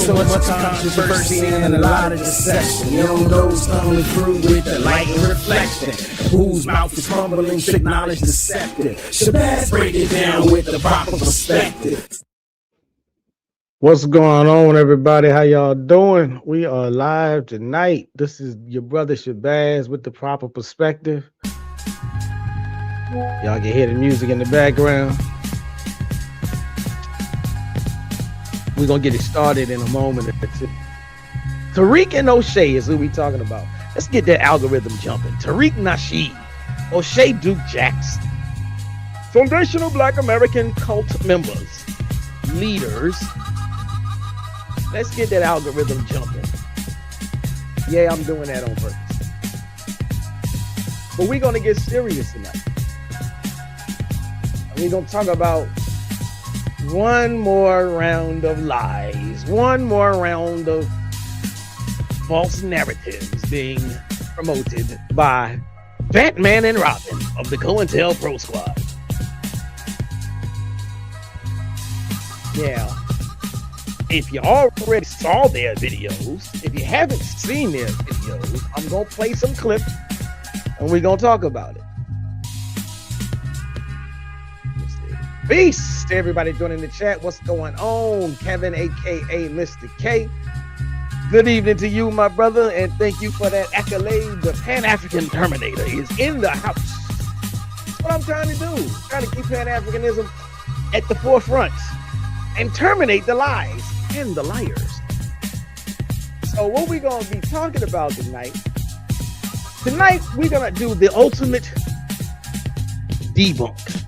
So much controversy and a lot of deception. Young those coming through with the light and reflection. Whose mouth is crumbling, should knowledge deceptive. Shabazz break it down with the proper perspective. What's going on, everybody? How y'all doing? We are live tonight. This is your brother Shabazz with the proper perspective. Y'all can hear the music in the background. We're going to get it started in a moment. Tariq and Oshay is who we talking about. Let's get that algorithm jumping. Tariq Nasheed, Oshay Duke Jackson, foundational Black American cult members, leaders. Let's get that algorithm jumping. Yeah, I'm doing that on purpose. But we're going to get serious tonight. We're going to talk about one more round of lies, one more round of false narratives being promoted by Batman and Robin of the COINTELPRO squad. Yeah. If you already saw their videos, if you haven't seen their videos, I'm going to play some clips and we're going to talk about it. Peace to everybody joining the chat. What's going on? Kevin, aka Mr. K. Good evening to you, my brother, and thank you for that accolade. The Pan-African Terminator is in the house. That's what I'm trying to do. Trying to keep Pan-Africanism at the forefront and terminate the lies and the liars. So what we're going to be talking about tonight, we're going to do the ultimate debunk.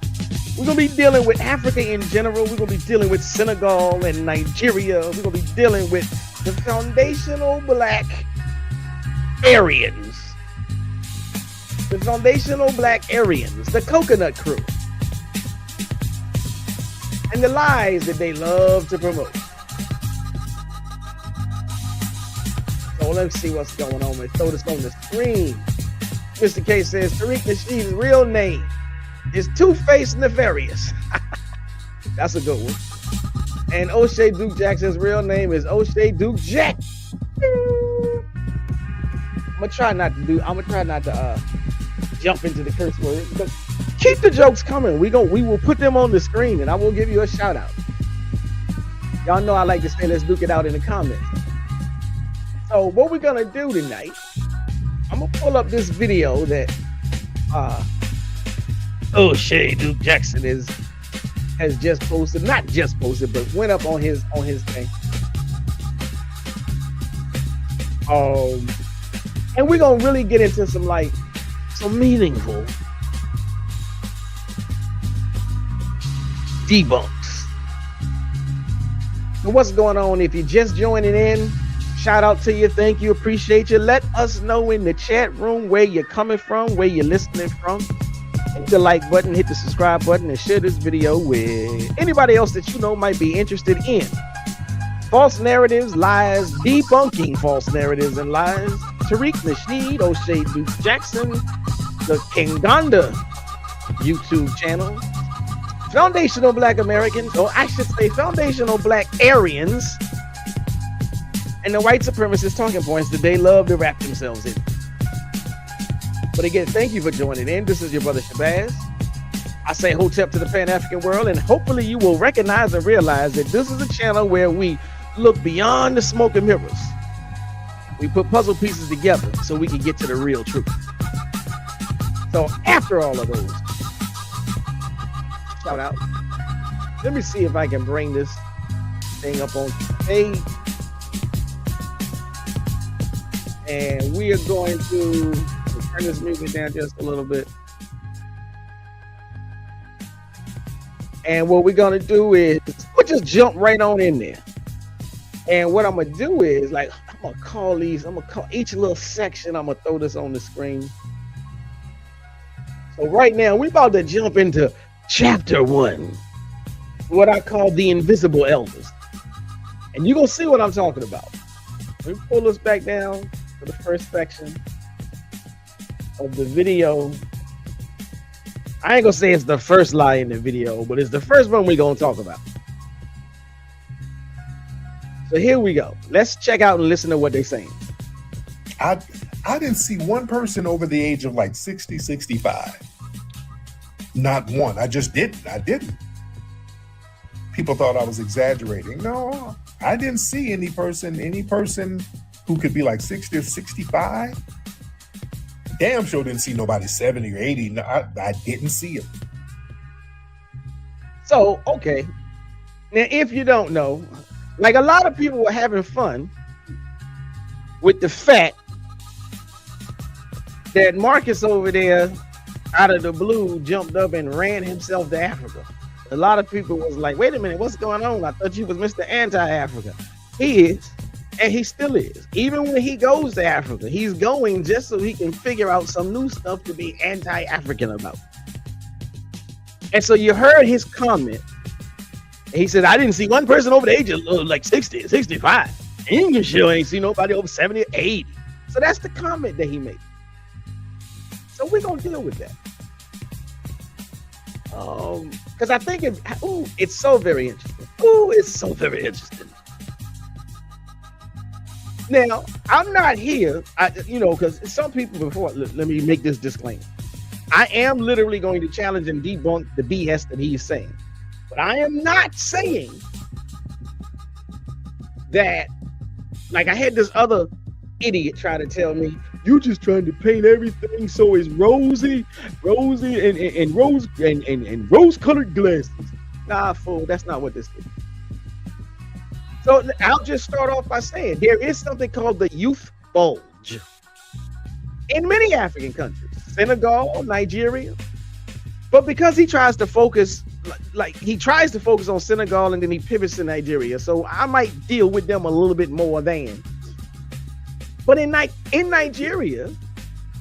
We're going to be dealing with Africa in general. We're going to be dealing with Senegal and Nigeria. We're going to be dealing with the foundational Black Aryans. The foundational Black Aryans, the coconut crew. And the lies that they love to promote. So let's see what's going on. Let's throw this on the screen. Mr. K says Tariq Nasheed's real name is Two-Face Nefarious. That's a good one. And Oshay Duke Jackson's real name is Oshay Duke Jack. I'm gonna try not to jump into the curse word. But keep the jokes coming. We will put them on the screen and I will give you a shout out. Y'all know I like to say let's duke it out in the comments. So what we're gonna do tonight, I'm gonna pull up this video that Oshay Duke Jackson has just posted, not just posted, but went up on his thing. And we're gonna really get into some meaningful debunks. So what's going on? If you're just joining in, shout out to you, thank you, appreciate you. Let us know in the chat room where you're coming from, where you're listening from. Hit the like button, hit the subscribe button, and share this video with anybody else that you know might be interested in false narratives, lies, debunking false narratives and lies. Tariq Nasheed, Oshay Duke Jackson, the Kinganda YouTube channel, foundational Black Americans, or I should say foundational Black Aryans, and the white supremacist talking points that they love to wrap themselves in. But again, thank you for joining in. This is your brother Shabazz. I say hotep to the Pan-African world, and hopefully you will recognize and realize that this is a channel where we look beyond the smoke and mirrors. We put puzzle pieces together so we can get to the real truth. So after all of those, shout out. Let me see if I can bring this thing up on page. And we are going to turn this music down just a little bit. And what we're gonna do is we'll just jump right on in there. And what I'm gonna do is I'm gonna call each little section, I'm gonna throw this on the screen. So right now we're about to jump into chapter 1, what I call the invisible elders. And you're gonna see what I'm talking about. Let me pull this back down to the first section of the video. I ain't gonna say it's the first lie in the video, but it's the first one we're gonna talk about. So here we go. Let's check out and listen to what they're saying. I didn't see one person over the age of like 60, 65. Not one. I just didn't. I didn't. People thought I was exaggerating. No, I didn't see any person who could be like 60 or 65. Damn sure didn't see nobody 70 or 80. No, I didn't see it. So, okay. Now, if you don't know, like a lot of people were having fun with the fact that Marcus over there, out of the blue, jumped up and ran himself to Africa. A lot of people was like, wait a minute, what's going on? I thought you was Mr. Anti-Africa. He is, and he still is. Even when he goes to Africa, he's going just so he can figure out some new stuff to be anti-African about. And so you heard his comment. He said, I didn't see one person over the age of like 60, 65. And you sure ain't see nobody over 70 or 80. So that's the comment that he made. So we're going to deal with that. Because I think it's so very interesting. It's so very interesting. Now, I'm not here, because some people before, let me make this disclaimer. I am literally going to challenge and debunk the BS that he's saying. But I am not saying that, like I had this other idiot try to tell me, you just trying to paint everything so it's rosy and rose-colored glasses. Nah, fool, that's not what this is. So I'll just start off by saying there is something called the youth bulge in many African countries, Senegal, Nigeria. But because he tries to focus, on Senegal and then he pivots to Nigeria. So I might deal with them a little bit more than. But in Nigeria,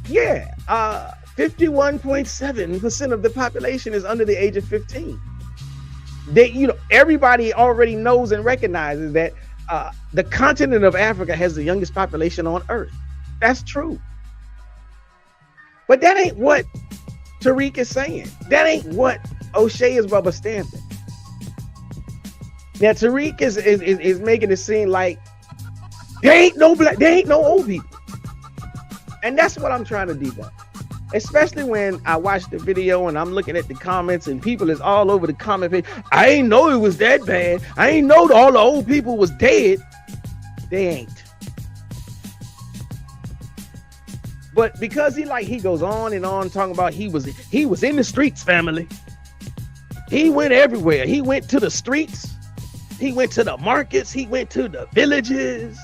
51.7% of the population is under the age of 15. Everybody already knows and recognizes that the continent of Africa has the youngest population on earth. That's true. But that ain't what Tariq is saying. That ain't what Oshay is rubber stamping. Now Tariq is making it seem like there ain't no old people. And that's what I'm trying to debunk. Especially when I watch the video and I'm looking at the comments and people is all over the comment page. I ain't know it was that bad. I ain't know all the old people was dead. They ain't. But because he goes on and on talking about he was in the streets, family. He went everywhere. He went to the streets. He went to the markets. He went to the villages.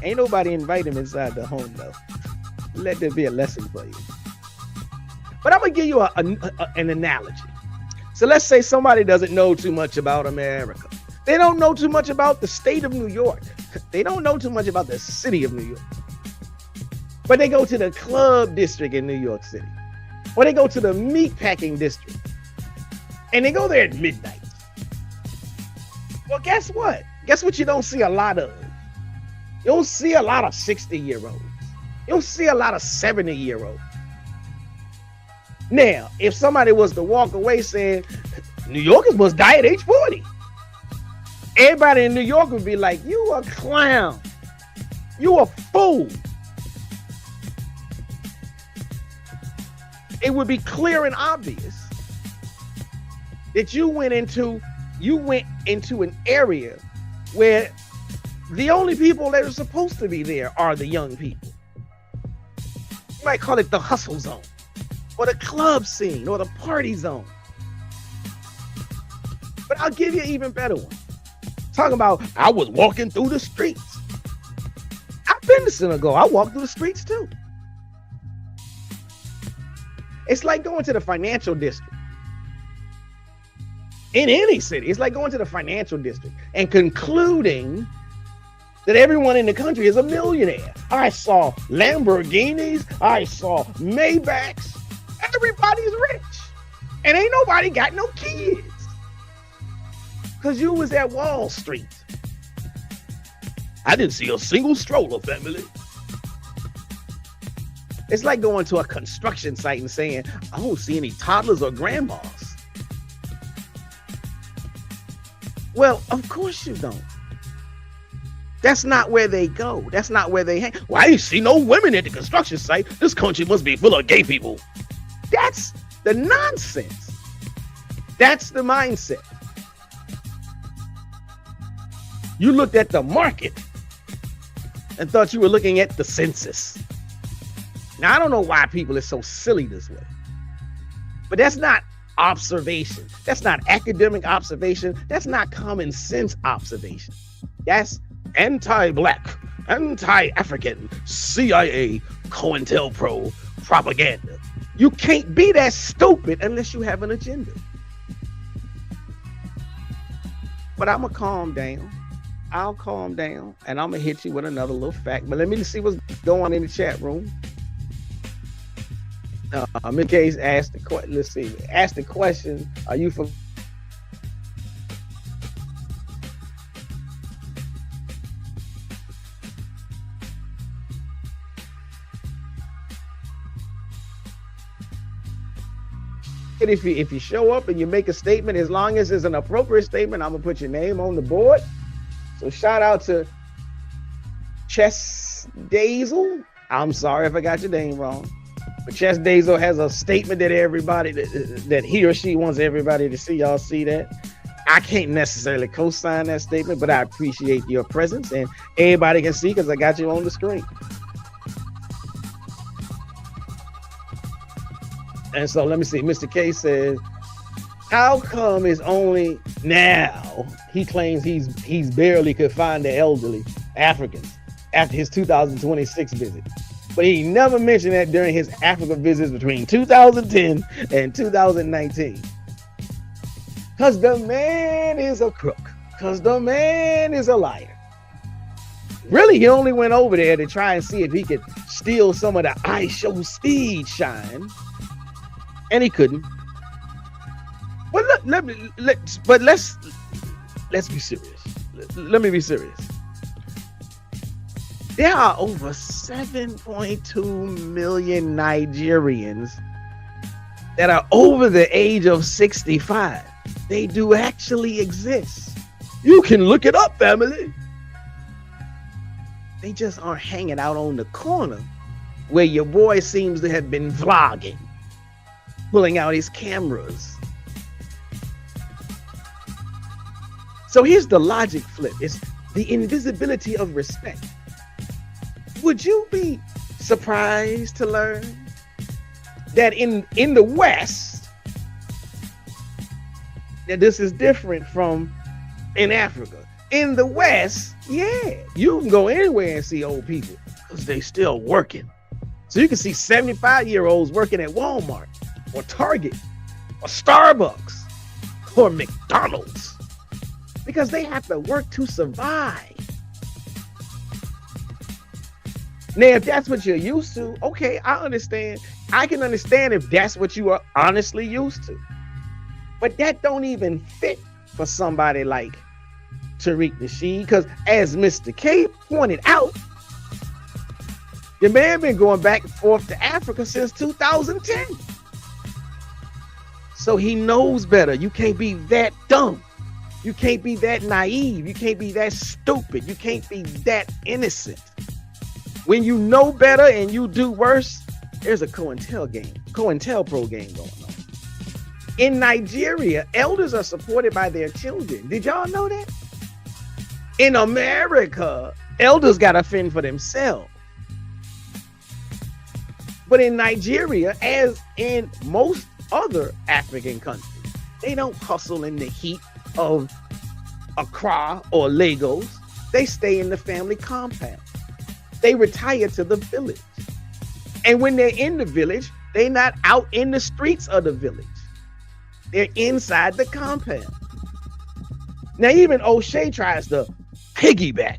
Ain't nobody invite him inside the home though. Let there be a lesson for you. But I'm gonna give you an analogy. So let's say somebody doesn't know too much about America. They don't know too much about the state of New York. They don't know too much about the city of New York. But they go to the club district in New York City. Or they go to the meatpacking district. And they go there at midnight. Well, guess what? Guess what you don't see a lot of? You don't see a lot of 60-year-olds. You don't see a lot of 70-year-olds. Now, if somebody was to walk away saying, New Yorkers must die at age 40, everybody in New York would be like, you a clown. You a fool. It would be clear and obvious that you went into an area where the only people that are supposed to be there are the young people. You might call it the hustle zone, or the club scene, or the party zone. But I'll give you an even better one. Talking about, I was walking through the streets. I've been to Senegal. I walked through the streets too. It's like going to the financial district. In any city, it's like going to the financial district and concluding that everyone in the country is a millionaire. I saw Lamborghinis. I saw Maybachs. Everybody's rich. And ain't nobody got no kids. Because you was at Wall Street. I didn't see a single stroller, family. It's like going to a construction site and saying, I don't see any toddlers or grandmas. Well, of course you don't. That's not where they go. That's not where they hang. Well, I ain't see no women at the construction site. This country must be full of gay people. That's the nonsense. That's the mindset. You looked at the market and thought you were looking at the census. Now, I don't know why people are so silly this way, but that's not observation. That's not academic observation. That's not common sense observation. That's anti-black, anti-African, CIA, COINTELPRO propaganda. You can't be that stupid unless you have an agenda. But I'm going to calm down. I'll calm down, and I'm going to hit you with another little fact. But let me see what's going on in the chat room. Ms. Case asked the question. Let's see. Ask the question. Are you for? If you show up and you make a statement, as long as it's an appropriate statement, I'm gonna put your name on the board. So shout out to Chess Dazel. I'm sorry if I got your name wrong. But Chess Dazel has a statement that everybody that he or she wants everybody to see. Y'all see that? I can't necessarily co-sign that statement, but I appreciate your presence, and everybody can see because I got you on the screen. And so let me see. Mr. K says, how come it's only now he claims he's barely could find the elderly Africans after his 2026 visit? But he never mentioned that during his Africa visits between 2010 and 2019. Because the man is a crook. Because the man is a liar. Really, he only went over there to try and see if he could steal some of the I Show Speed shine. And he couldn't. Well, let's be serious. Let me be serious. There are over 7.2 million Nigerians that are over the age of 65. They do actually exist. You can look it up, family. They just aren't hanging out on the corner where your boy seems to have been vlogging, pulling out his cameras. So here's the logic flip. It's the invisibility of respect. Would you be surprised to learn that in the West, that this is different from in Africa? In the West, yeah, you can go anywhere and see old people because they still working. So you can see 75-year-olds working at Walmart or Target or Starbucks or McDonald's because they have to work to survive. Now, if that's what you're used to, okay, I understand. I can understand if that's what you are honestly used to. But that don't even fit for somebody like Tariq Nasheed, because as Mr. K pointed out, the man been going back and forth to Africa since 2010. So he knows better. You can't be that dumb. You can't be that naive. You can't be that stupid. You can't be that innocent. When you know better and you do worse, there's a COINTELPRO game going on. In Nigeria, elders are supported by their children. Did y'all know that? In America, elders got to fend for themselves. But in Nigeria, as in most other African countries, they don't hustle in the heat of Accra or Lagos. They stay in the family compound. They retire to the village. And when they're in the village, they're not out in the streets of the village. They're inside the compound. Now, even Oshay tries to piggyback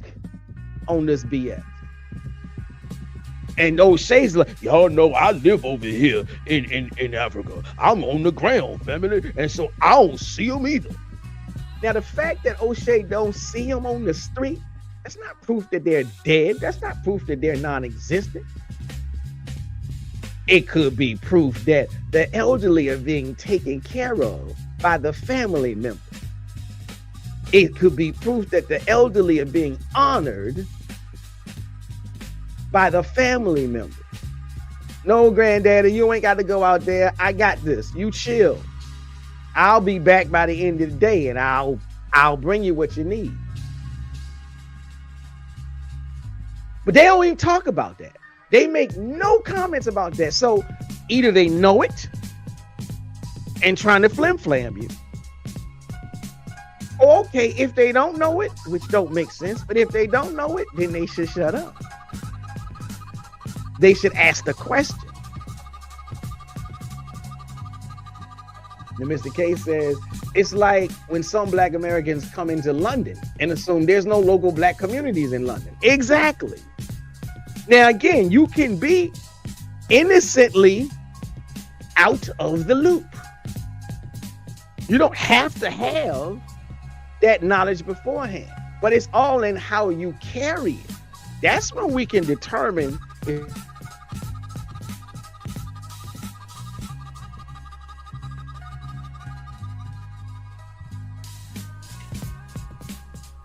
on this BS. And Oshay's like, y'all know I live over here in Africa. I'm on the ground, family. And so I don't see them either. Now, the fact that Oshay don't see them on the street, that's not proof that they're dead. That's not proof that they're non-existent. It could be proof that the elderly are being taken care of by the family members. It could be proof that the elderly are being honored by the family members. No, granddaddy, you ain't got to go out there. I got this. You chill. I'll be back by the end of the day, and I'll bring you what you need. But they don't even talk about that. They make no comments about that. So either they know it and trying to flim-flam you. Or okay, if they don't know it, which don't make sense, but if they don't know it, then they should shut up. They should ask the question. And Mr. K says, it's like when some Black Americans come into London and assume there's no local Black communities in London. Exactly. Now, again, you can be innocently out of the loop. You don't have to have that knowledge beforehand, but it's all in how you carry it. That's when we can determine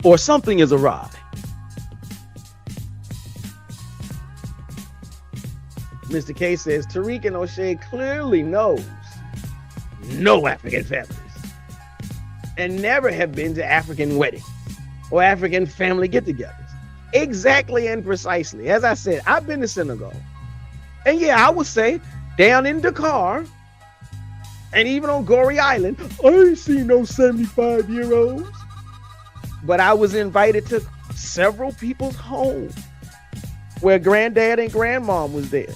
or something is awry. Mr. K says, Tariq and Oshay clearly knows no African families and never have been to African weddings or African family get-togethers. Exactly and precisely. As I said, I've been to Senegal. And yeah, I would say down in Dakar and even on Goree Island, I ain't seen no 75-year-olds. But I was invited to several people's homes where granddad and grandmom was there.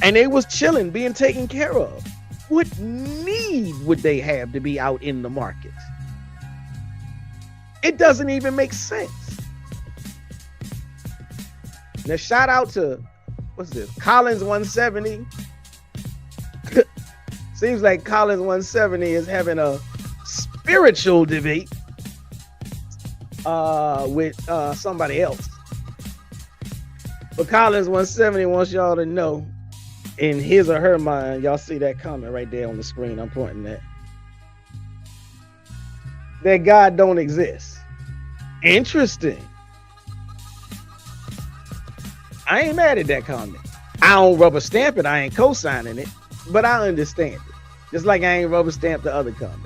And they was chilling, being taken care of. What need would they have to be out in the market? It doesn't even make sense. Now, shout out to, what's this? Collins 170. Seems like Collins 170 is having a spiritual debate with somebody else. But Collins 170 wants y'all to know, in his or her mind, y'all see that comment right there on the screen I'm pointing at, that God don't exist. Interesting. I ain't mad at that comment. I don't rubber stamp it. I ain't co-signing it, but I understand it. Just like I ain't rubber stamp the other comment.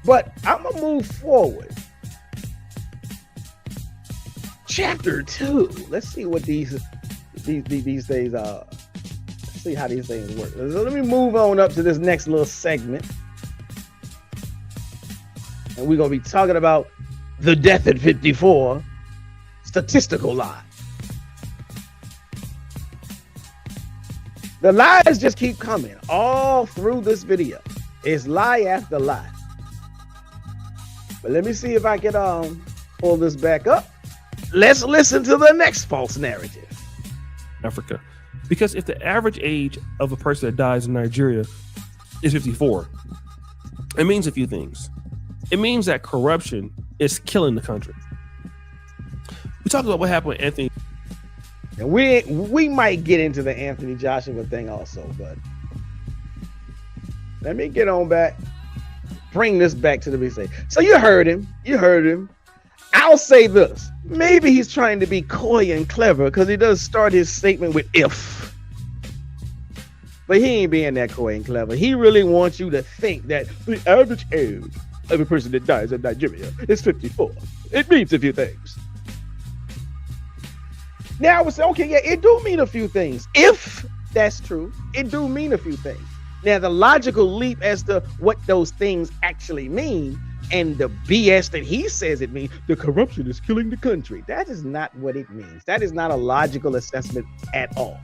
But I'm gonna move forward. Chapter 2. Let's see what these things are. Let's see how these things work. So let me move on up to this next little segment. And we're gonna be talking about the death at 54 statistical lie. The lies just keep coming all through this video. It's lie after lie. But let me see if I can pull this back up. Let's listen to the next false narrative. Africa. Because if the average age of a person that dies in Nigeria is 54, it means a few things. It means that corruption is killing the country. We talked about what happened with Anthony. And we might get into the Anthony Joshua thing also, but let me get on back. Bring this back to the BC. So you heard him. I'll say this. Maybe he's trying to be coy and clever because he does start his statement with if. But he ain't being that coy and clever. He really wants you to think that the average age of a person that dies in Nigeria is 54. It means a few things. Now I would say, okay, yeah, it do mean a few things. If that's true, it do mean a few things. Now, the logical leap as to what those things actually mean and the BS that he says it means, the corruption is killing the country. That is not what it means. That is not a logical assessment at all.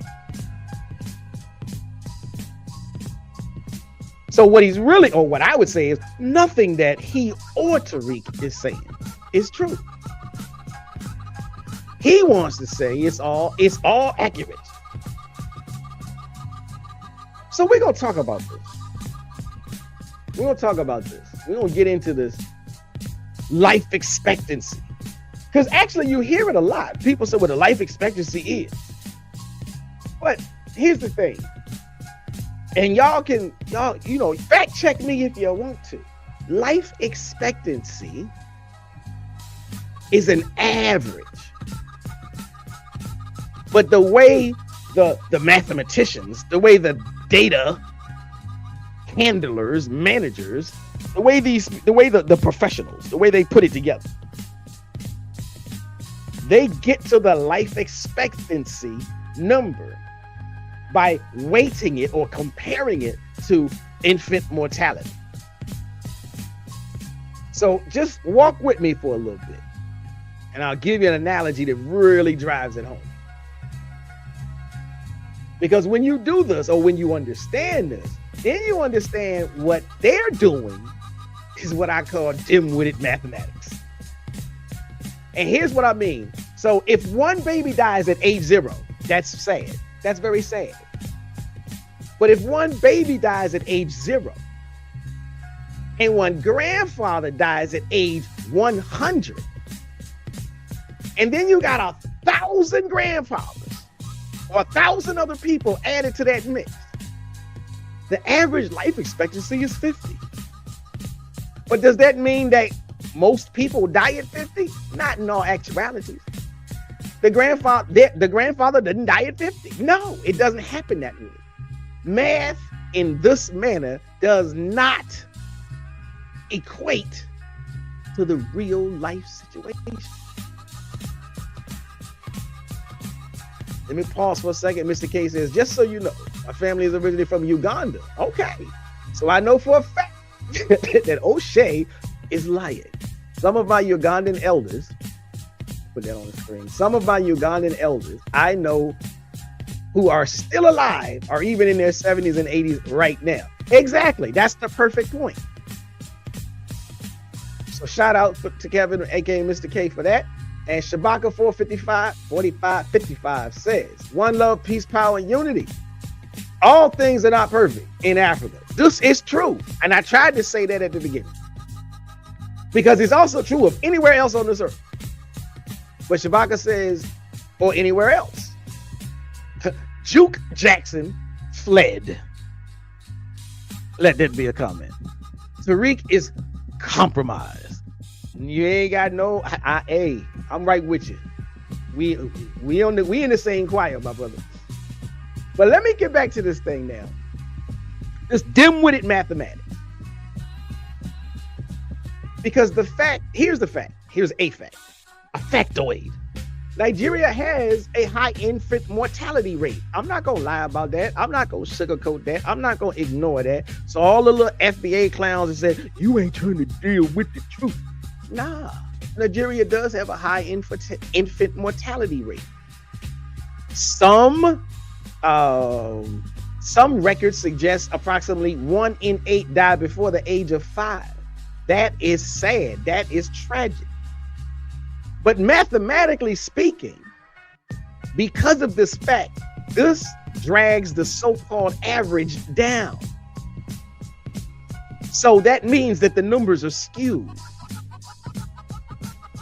So what he's really, or what I would say is, nothing that he or Tariq is saying is true. He wants to say it's all accurate. So we're going to talk about this. We're going to get into this life expectancy. Because actually you hear it a lot. People say what a life expectancy is. But here's the thing. And y'all fact check me if you want to. life expectancy is an average. But the way the mathematicians, the way the data handlers, managers, the way the professionals, the way they put it together, they get to the life expectancy number by weighting it or comparing it to infant mortality. So just walk with me for a little bit, and I'll give you an analogy that really drives it home. Because when you do this, or when you understand this, then you understand what they're doing is what I call dim-witted mathematics. And here's what I mean. So if one baby dies at age 0, that's sad. That's very sad. But if one baby dies at age 0 and one grandfather dies at age 100, and then you got 1,000 grandfathers or 1,000 other people added to that mix, the average life expectancy is 50. But does that mean that most people die at 50? Not in all actuality. The grandfather didn't die at 50. No, it doesn't happen that way. Math in this manner does not equate to the real life situation. Let me pause for a second. Mr. K says, just so you know, my family is originally from Uganda. Okay. So I know for a fact that Oshay is lying. Some of my Ugandan elders, put that on the screen, some of my Ugandan elders I know who are still alive are even in their 70s and 80s right now. Exactly. That's the perfect point. So shout out to Kevin, aka Mr. K, for that. And Shabaka 4555 says, one love, peace, power, and unity. All things are not perfect in Africa. This is true. And I tried to say that at the beginning, because it's also true of anywhere else on this earth. But Shabaka says, or anywhere else. Juke Jackson fled. Let that be a comment. Tariq is compromised. You ain't got no. I'm right with you. We in the same choir, my brother. But let me get back to this thing now. This dim-witted mathematics. Because here's a fact, a factoid. Nigeria has a high infant mortality rate. I'm not gonna lie about that. I'm not gonna sugarcoat that. I'm not gonna ignore that. So all the little FBA clowns that said, you ain't trying to deal with the truth. Nah, Nigeria does have a high infant mortality rate. Some records suggest approximately 1 in 8 die before the age of 5. That is sad. That is tragic. But mathematically speaking, because of this fact, this drags the so-called average down. So that means that the numbers are skewed.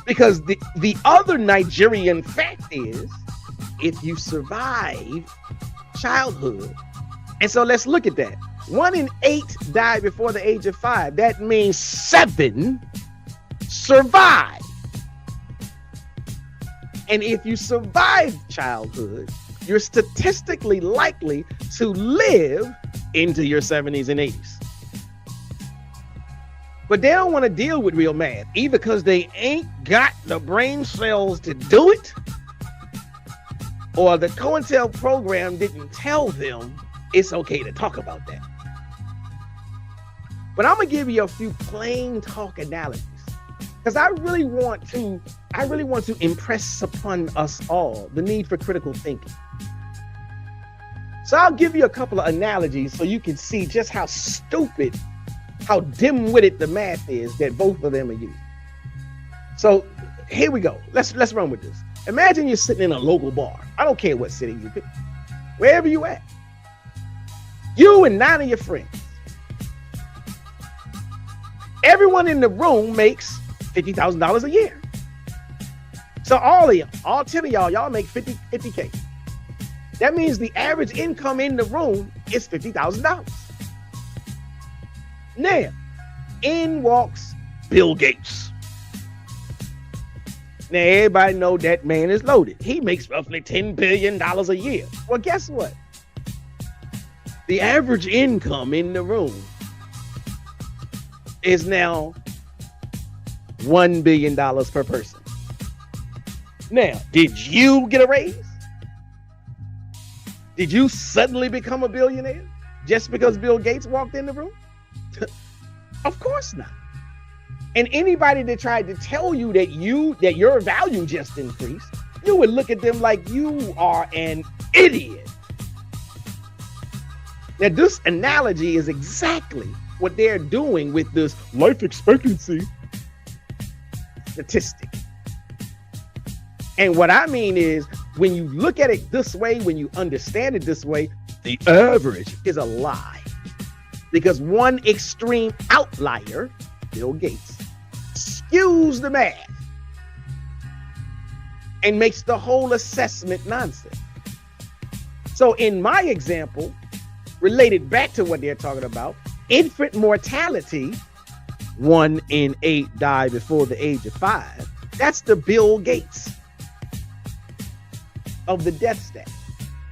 Because the other Nigerian fact is, if you survive childhood, and so let's look at that. 1 in 8 die before the age of 5. That means 7 survive. And if you survive childhood, you're statistically likely to live into your 70s and 80s. But they don't want to deal with real math, either because they ain't got the brain cells to do it, or the COINTELPRO program didn't tell them it's okay to talk about that. But I'm gonna give you a few plain talk analogies, because I really want to impress upon us all the need for critical thinking. So I'll give you a couple of analogies so you can see just how stupid, how dim-witted the math is that both of them are using. So here we go. Let's run with this. Imagine you're sitting in a local bar. I don't care what city you pick, wherever you at. You and 9 of your friends. Everyone in the room makes $50,000 a year. So all of y'all, all 10 of y'all make 50K. That means the average income in the room is $50,000. Now, In walks Bill Gates. Now everybody know that man is loaded. He makes roughly $10 billion a year. Well, guess what? The average income in the room is now $1 billion per person. Now, did you get a raise? Did you suddenly become a billionaire just because Bill Gates walked in the room? Of course not. And anybody that tried to tell you that your value just increased, you would look at them like you are an idiot. Now, this analogy is exactly what they're doing with this life expectancy statistic. And what I mean is, when you look at it this way, when you understand it this way, the average is a lie. Because one extreme outlier, Bill Gates, skews the math and makes the whole assessment nonsense. So in my example, related back to what they're talking about, infant mortality, 1 in 8 die before the age of 5. That's the Bill Gates of the death stat.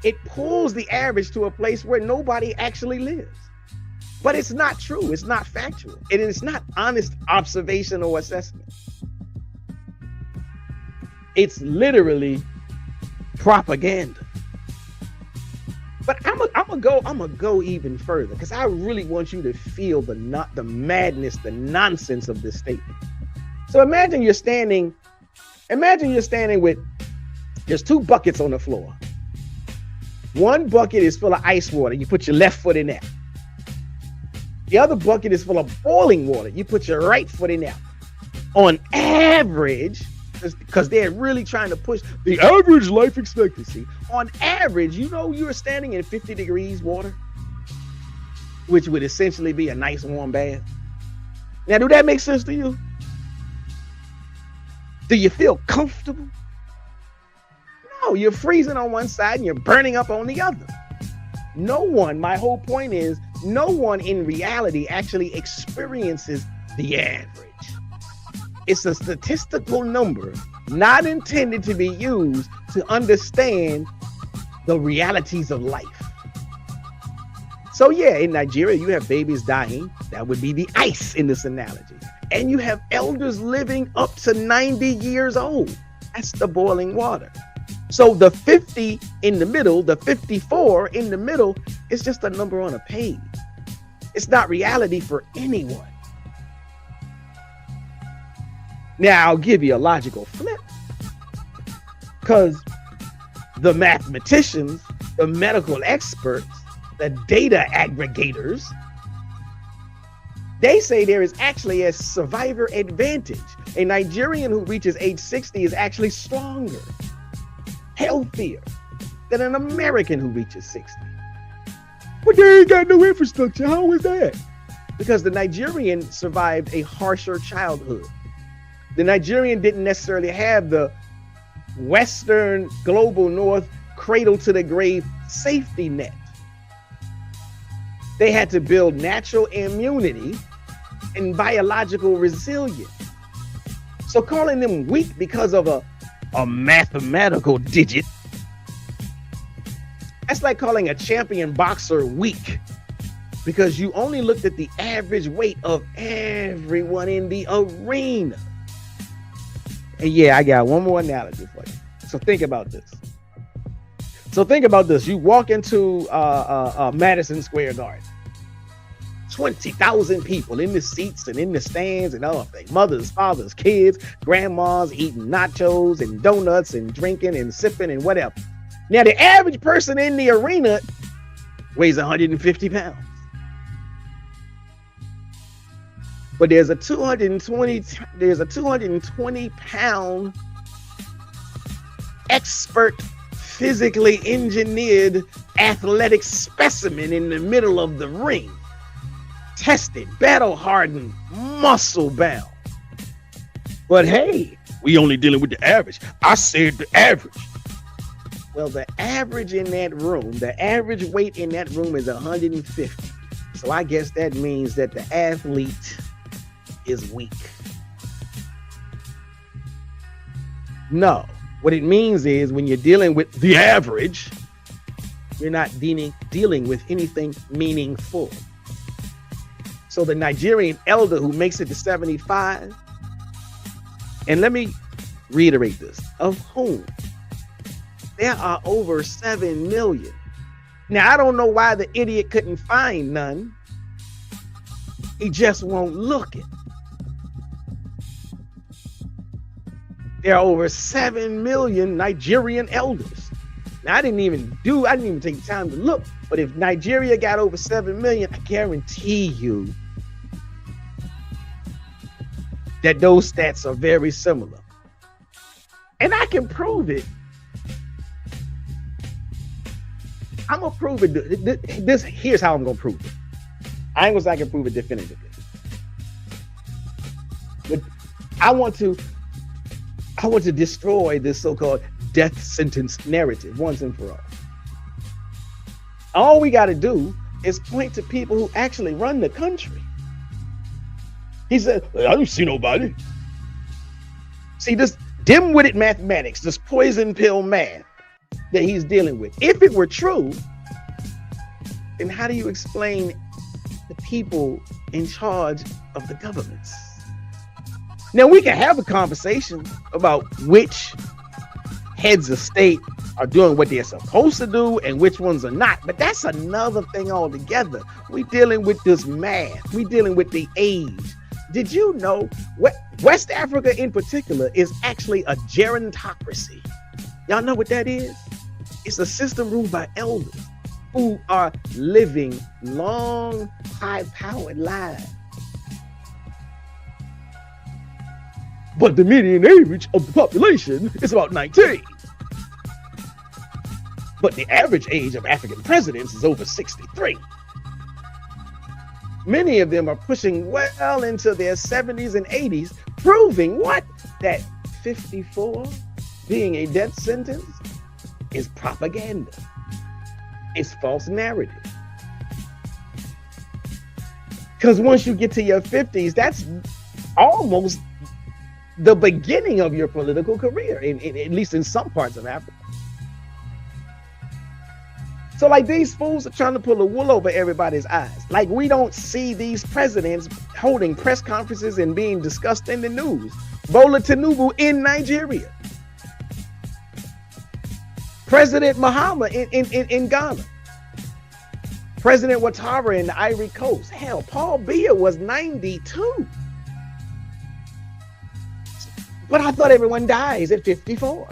It pulls the average to a place where nobody actually lives. But it's not true. It's not factual. It is not honest observation or assessment. It's literally propaganda. But I'm gonna go even further, because I really want you to feel the madness, the nonsense of this statement. So imagine you're standing with, there's 2 buckets on the floor. One bucket is full of ice water. You put your left foot in there. The other bucket is full of boiling water. You put your right foot in there. On average, because they're really trying to push the average life expectancy. On average, you're standing in 50 degrees water, which would essentially be a nice warm bath. Now, do that make sense to you? Do you feel comfortable? No, you're freezing on one side and you're burning up on the other. My whole point is, no one in reality actually experiences the average. It's a statistical number not intended to be used to understand the realities of life. So yeah, in Nigeria, you have babies dying. That would be the ice in this analogy. And you have elders living up to 90 years old. That's the boiling water. So the 50 in the middle, the 54 in the middle, is just a number on a page. It's not reality for anyone. Now, I'll give you a logical flip. Because the mathematicians, the medical experts, the data aggregators, they say there is actually a survivor advantage. A Nigerian who reaches age 60 is actually stronger, healthier than an American who reaches 60. But they ain't got no infrastructure. How is that? Because the Nigerian survived a harsher childhood. The Nigerian didn't necessarily have the Western global North cradle to the grave safety net. They had to build natural immunity and biological resilience. So calling them weak because of a mathematical digit, that's like calling a champion boxer weak because you only looked at the average weight of everyone in the arena. And yeah, I got one more analogy for you. So think about this. You walk into Madison Square Garden. 20,000 people in the seats and in the stands and all things. Mothers, fathers, kids, grandmas eating nachos and donuts and drinking and sipping and whatever. Now, the average person in the arena weighs 150 pounds. But there's a 220 pound expert, physically engineered athletic specimen in the middle of the ring. Tested, battle hardened, muscle bound. But hey, we only dealing with the average. I said the average. Well, the average in that room, the average weight in that room is 150. So I guess that means that the athlete is weak. No. What it means is when you're dealing with the average, you're not dealing with anything meaningful. So the Nigerian elder who makes it to 75, and let me reiterate this, of whom there are over 7 million. Now, I don't know why the idiot couldn't find none. He just won't look it. There are over 7 million Nigerian elders. Now, I didn't even take time to look, but if Nigeria got over 7 million, I guarantee you that those stats are very similar. And I can prove it. I'm gonna prove it. Here's how I'm gonna prove it. I ain't gonna say I can prove it definitively, but I want to destroy this so-called death sentence narrative once and for all. All we got to do is point to people who actually run the country. He said, I don't see nobody. See, this dim-witted mathematics, this poison pill math that he's dealing with. If it were true, then how do you explain the people in charge of the governments? Now, we can have a conversation about which heads of state are doing what they're supposed to do and which ones are not, but that's another thing altogether. We're dealing with this math. We're dealing with the age. Did you know West Africa in particular is actually a gerontocracy? Y'all know what that is? It's a system ruled by elders who are living long, high-powered lives. But the median age of the population is about 19. But the average age of African presidents is over 63. Many of them are pushing well into their 70s and 80s, proving what? That 54 being a death sentence is propaganda. It's false narrative. Because once you get to your 50s, that's almost the beginning of your political career, at least in some parts of Africa. So like these fools are trying to pull the wool over everybody's eyes. Like we don't see these presidents holding press conferences and being discussed in the news. Bola Tinubu in Nigeria. President Mahama in Ghana. President Ouattara in the Ivory Coast. Hell, Paul Biya was 92. But I thought everyone dies at 54.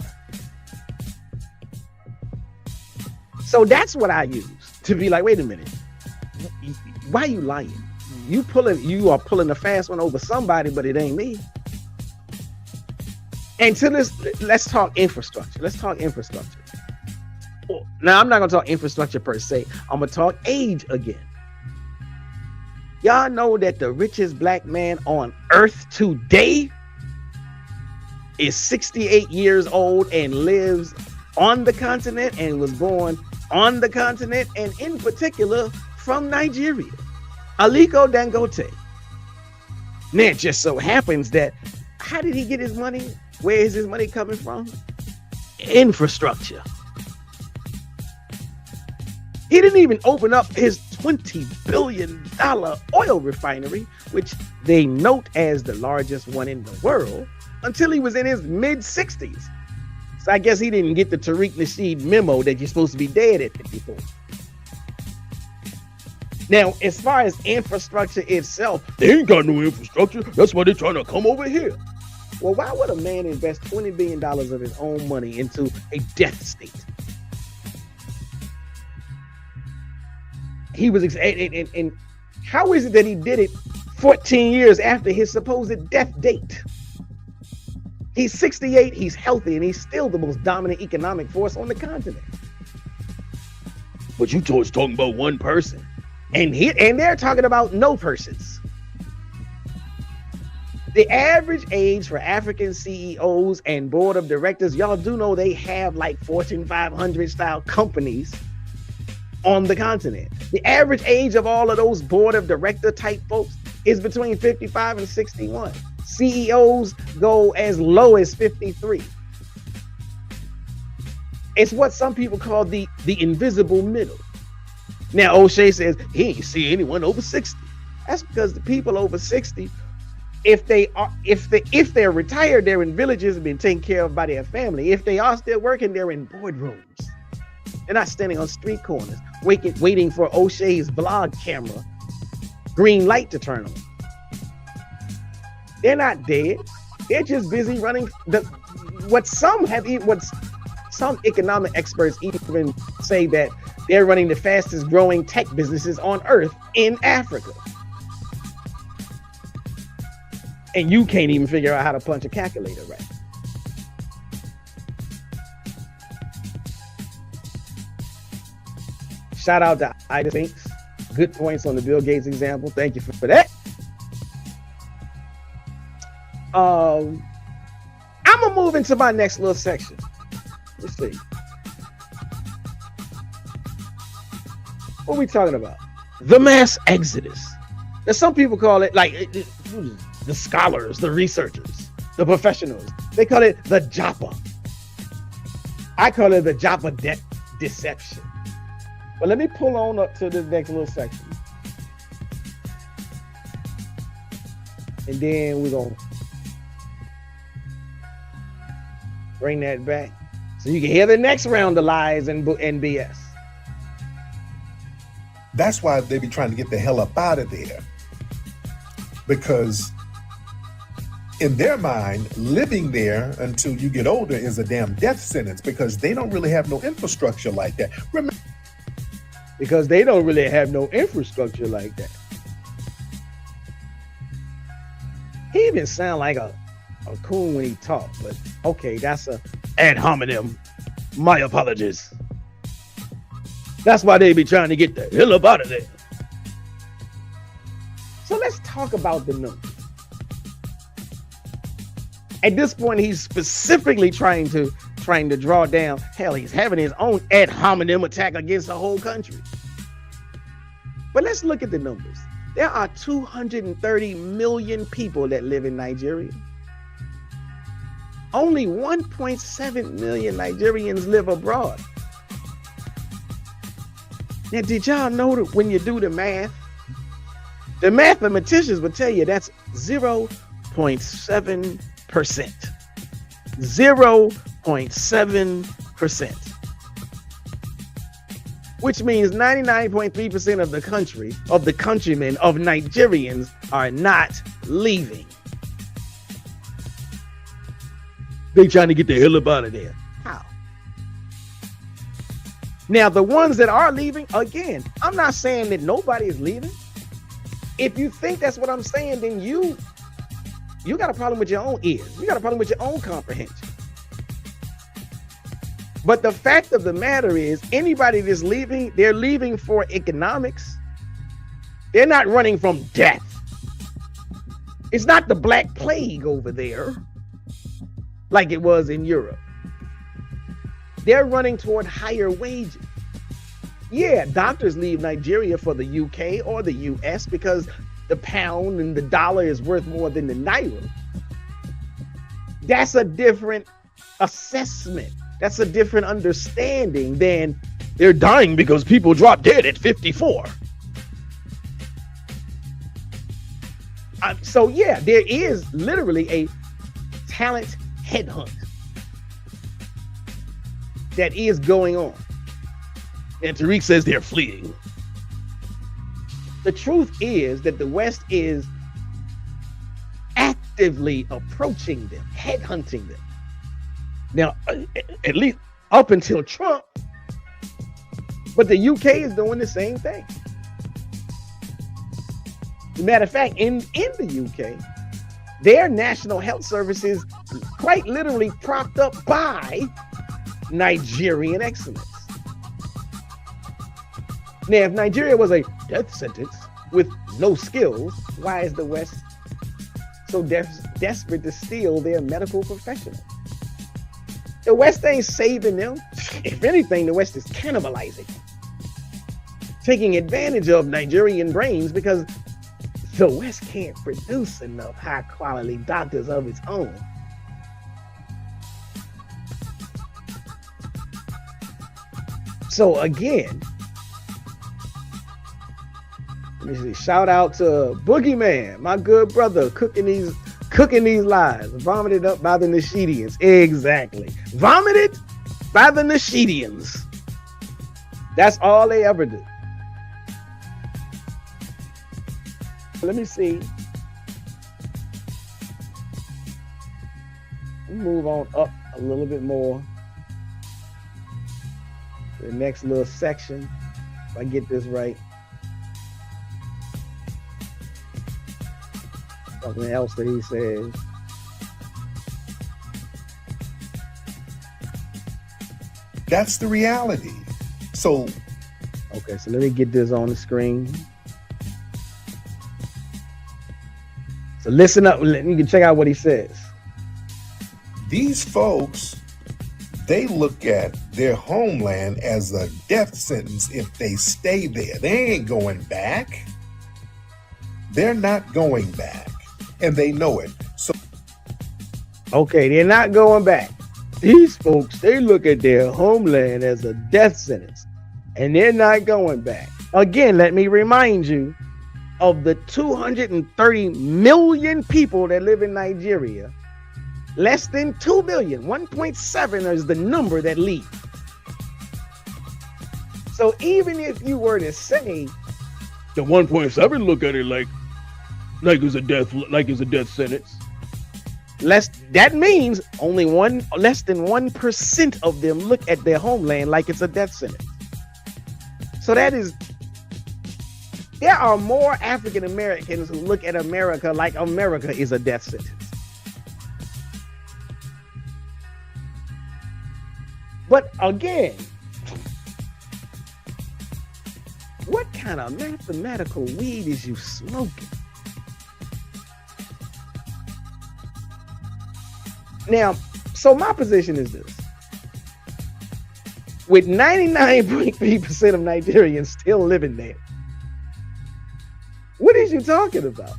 So that's what I use to be like, wait a minute, why are you lying? You are pulling a fast one over somebody, but it ain't me. And to this, let's talk infrastructure. Now, I'm not gonna talk infrastructure per se. I'm gonna talk age again. Y'all know that the richest black man on earth today is 68 years old and lives on the continent and was born on the continent, and in particular from Nigeria, Aliko Dangote. Now, it just so happens that, how did he get his money? Where is his money coming from? Infrastructure. He didn't even open up his $20 billion oil refinery, which they note as the largest one in the world, until he was in his mid-60s. So I guess he didn't get the Tariq Nasheed memo that you're supposed to be dead at 54. Now, as far as infrastructure itself, they ain't got no infrastructure. That's why they're trying to come over here. Well, why would a man invest $20 billion of his own money into a death state? He was, and how is it that he did it 14 years after his supposed death date? He's 68, he's healthy, and he's still the most dominant economic force on the continent. But you talking about one person. And they're talking about no persons. The average age for African CEOs and board of directors, y'all do know they have like Fortune 500 style companies on the continent. The average age of all of those board of director type folks is between 55 and 61. CEOs go as low as 53. It's what some people call the invisible middle. Now, Oshay says he ain't see anyone over 60. That's because the people over 60, if they're retired, they're in villages and been taken care of by their family. If they are still working, they're in boardrooms. They're not standing on street corners, waiting for Oshay's blog camera green light to turn on. They're not dead. They're just busy running what some economic experts even say that they're running the fastest growing tech businesses on earth in Africa. And you can't even figure out how to punch a calculator right. Shout out to Ida Spinks. Good points on the Bill Gates example. Thank you for that. I'm gonna move into my next little section. Let's see. What are we talking about? The mass exodus. Now, some people call it like the scholars, the researchers, the professionals. They call it the Joppa. I call it the Joppa deception. But let me pull on up to the next little section. And then we're going to bring that back so you can hear the next round of lies and BS. That's why they be trying to get the hell up out of there. Because in their mind, living there until you get older is a damn death sentence because they don't really have no infrastructure like that. Because they don't really have no infrastructure like that. He even sound like a coon when he talk, but okay, that's a ad hominem. My apologies. That's why they be trying to get the hell up out of there. So let's talk about the numbers. At this point, he's specifically trying to draw down. Hell, he's having his own ad hominem attack against the whole country. But let's look at the numbers. There are 230 million people that live in Nigeria. Only 1.7 million Nigerians live abroad. Now, did y'all know that when you do the math, the mathematicians would tell you that's 0.7%. 0.7%. Which means 99.3% of the country, of the countrymen, of Nigerians are not leaving. They trying to get the hell up out of there. How? Now, the ones that are leaving, again, I'm not saying that nobody is leaving. If you think that's what I'm saying, then you got a problem with your own ears. You got a problem with your own comprehension. But the fact of the matter is, anybody that's leaving, they're leaving for economics. They're not running from death. It's not the Black Plague over there like it was in Europe. They're running toward higher wages. Yeah, doctors leave Nigeria for the UK or the US because the pound and the dollar is worth more than the naira. That's a different assessment. That's a different understanding than they're dying because people drop dead at 54. So yeah, there is literally a talent headhunt that is going on. And Tariq says they're fleeing. The truth is that the West is actively approaching them, headhunting them. Now, at least up until Trump, but the UK is doing the same thing. As a matter of fact, in the UK, their national health service is quite literally propped up by Nigerian excellence. Now, if Nigeria was a death sentence with no skills, why is the West so desperate to steal their medical professionals? The West ain't saving them. If anything, the West is cannibalizing, taking advantage of Nigerian brains because the West can't produce enough high quality doctors of its own. So again, let me see, shout out to Boogeyman, my good brother, cooking these lies, vomited up by the Nashidians. Exactly. Vomited by the Nashidians. That's all they ever do. Let me see. Move on up a little bit more. The next little section, if I get this right. Something else that he says. That's the reality. So, okay, so let me get this on the screen. So listen up. You can check out what he says. These folks, they look at their homeland as a death sentence if they stay there. They ain't going back. They're not going back. And they know it. So, okay, they're not going back. These folks, they look at their homeland as a death sentence, and they're not going back. Again, let me remind you of the 230 million people that live in Nigeria. Less than 2 million, 1.7 is the number that leave. So even if you were to say the 1.7 look at it like it's a death sentence, that means only less than 1% of them look at their homeland like it's a death sentence. So there are more African Americans who look at America like America is a death sentence. But again, what kind of mathematical weed is you smoking? Now, so my position is this. With 99.3% of Nigerians still living there, what is you talking about?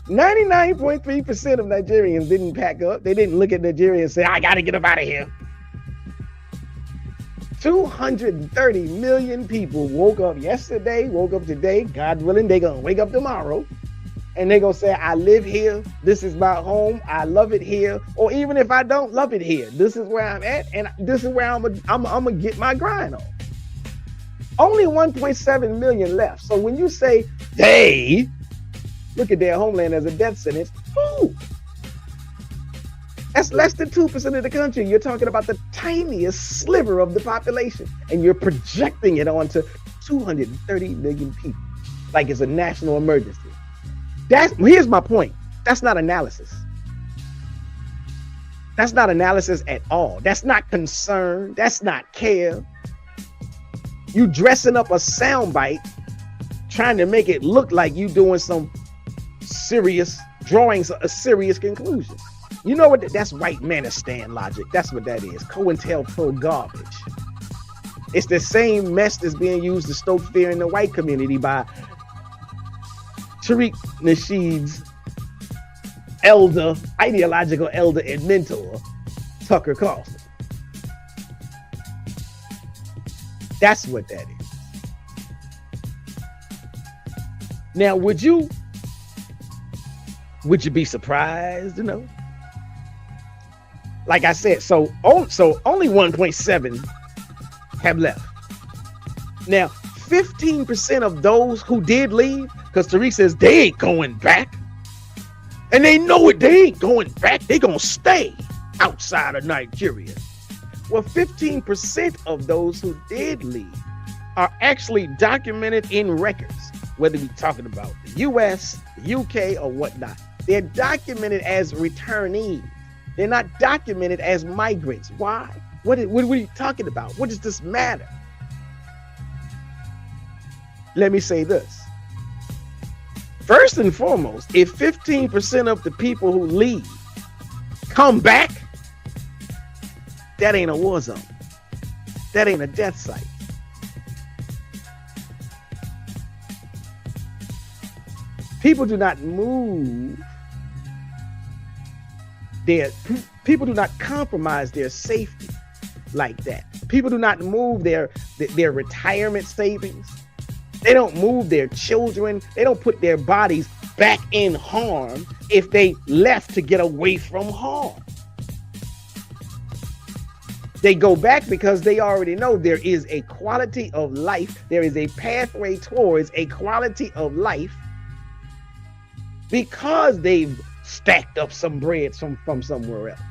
99.3% of Nigerians didn't pack up. They didn't look at Nigeria and say, I got to get up out of here. 230 million people woke up yesterday, woke up today. God willing, they're going to wake up tomorrow. And they're going to say, I live here. This is my home. I love it here. Or even if I don't love it here, this is where I'm at. And this is where I'm going to get my grind on. Only 1.7 million left. So when you say they look at their homeland as a death sentence, who? That's less than 2% of the country. You're talking about the tiniest sliver of the population. And you're projecting it onto 230 million people like it's a national emergency. Here's my point. That's not analysis. That's not analysis at all. That's not concern. That's not care. You dressing up a soundbite, trying to make it look like you doing some serious drawings, a serious conclusion. You know what? That's white manistan logic. That's what that is. COINTELPRO garbage. It's the same mess that's being used to stoke fear in the white community by Tariq Nasheed's ideological elder and mentor, Tucker Carlson. That's what that is. Now, would you be surprised to know? Like I said, so only 1.7 have left. Now, 15% of those who did leave, because Tariq says they ain't going back, and they know it, they ain't going back. They gonna stay outside of Nigeria. Well, 15% of those who did leave are actually documented in records, whether we're talking about the US, the UK, or whatnot. They're documented as returnees. They're not documented as migrants. Why? What are you talking about? What does this matter? Let me say this. First and foremost, if 15% of the people who leave come back, that ain't a war zone. That ain't a death site. People do not move people do not compromise their safety like that. People do not move their retirement savings. They don't move their children. They don't put their bodies back in harm if they left to get away from harm. They go back because they already know there is a quality of life. There is a pathway towards a quality of life because they've stacked up some bread from somewhere else.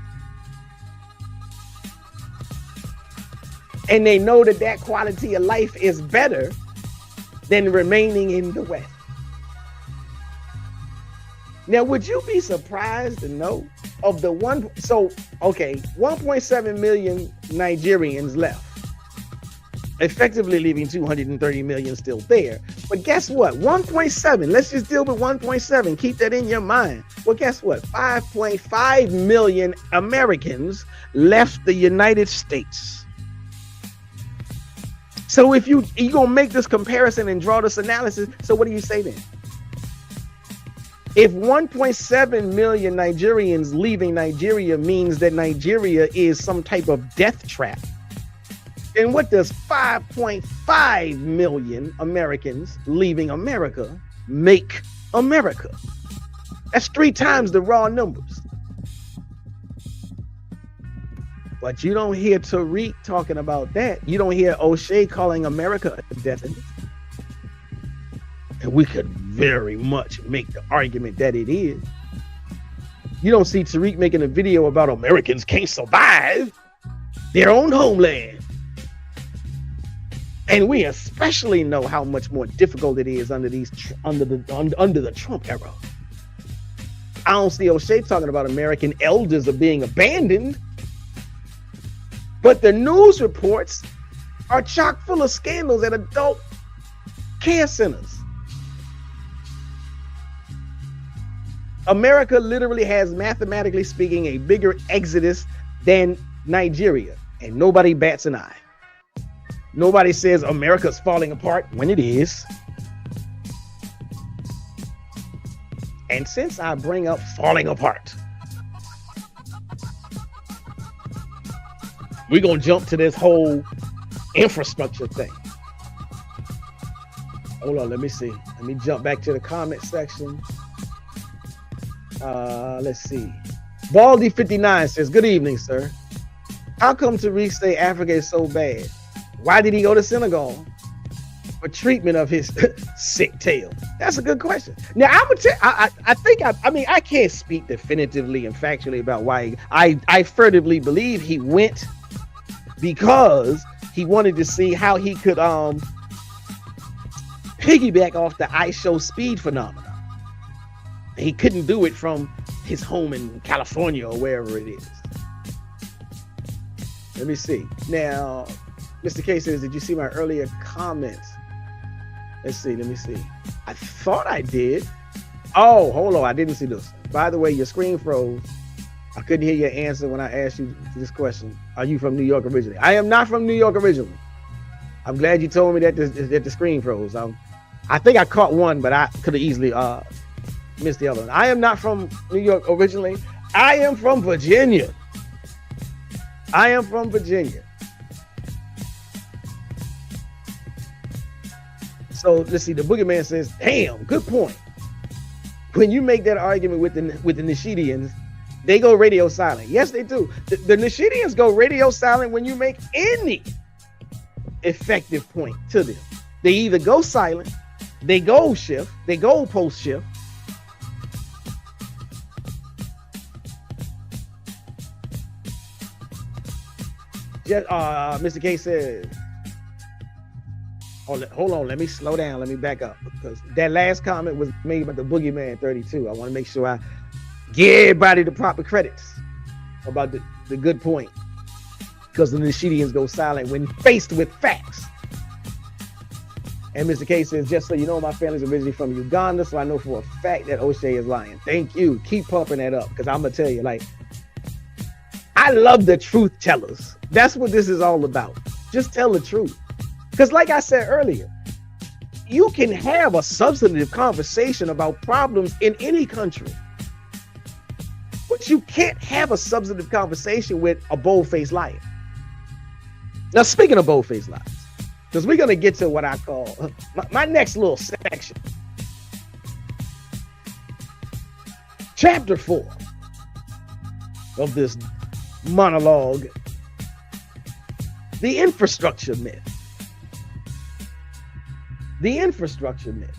And they know that that quality of life is better than remaining in the West. Now, would you be surprised to know of the 1.7 million Nigerians left, effectively leaving 230 million still there. But guess what? 1.7, let's just deal with 1.7. Keep that in your mind. Well, guess what? 5.5 million Americans left the United States. So if you're going to make this comparison and draw this analysis, so what do you say then? If 1.7 million Nigerians leaving Nigeria means that Nigeria is some type of death trap, then what does 5.5 million Americans leaving America make America? That's 3 times the raw numbers. But you don't hear Tariq talking about that. You don't hear Oshay calling America a death sentence. And we could very much make the argument that it is. You don't see Tariq making a video about Americans can't survive their own homeland. And we especially know how much more difficult it is under the Trump era. I don't see Oshay talking about American elders are being abandoned. But the news reports are chock full of scandals at adult care centers. America literally has, mathematically speaking, a bigger exodus than Nigeria, and nobody bats an eye. Nobody says America's falling apart when it is. And since I bring up falling apart, we're going to jump to this whole infrastructure thing. Hold on, let me see. Let me jump back to the comment section. Let's see. Baldy59 says, good evening, sir. How come Tariq say Africa is so bad? Why did he go to Senegal for treatment of his sick tail? That's a good question. Now, I can't speak definitively and factually about why. I furtively believe he went because he wanted to see how he could piggyback off the ice show speed phenomenon. He couldn't do it from his home in California or wherever it is. Let me see. Now, Mr. K says, did you see my earlier comments? Let's see. Let me see. I thought I did. Oh, hold on. I didn't see this. By the way, your screen froze. I couldn't hear your answer when I asked you this question. Are you from New York originally? I am not from New York originally. I'm glad you told me that the screen froze. I think I caught one, but I could have easily missed the other one. I am not from New York originally. I am from Virginia. I am from Virginia. So let's see. The boogeyman says, damn, good point. When you make that argument with the Nishidians, they go radio silent. Yes, they do. The Nishidians go radio silent when you make any effective point to them. They either go silent, they go shift, they go post shift. Just, Mr. K says, hold on, let me slow down, let me back up, because that last comment was made by the Boogeyman 32. I want to make sure I give everybody the proper credits about the good point, because the Nishidians go silent when faced with facts. And Mr. K says, just so you know, my family's originally from Uganda, so I know for a fact that Oshay is lying. Thank you. Keep pumping that up, because I'm going to tell you, I love the truth tellers. That's what this is all about. Just tell the truth. Because like I said earlier, you can have a substantive conversation about problems in any country, but you can't have a substantive conversation with a bold-faced liar. Now, speaking of bold-faced liars, because we're going to get to what I call my next little section. Chapter 4 of this monologue, the infrastructure myth. The infrastructure myth.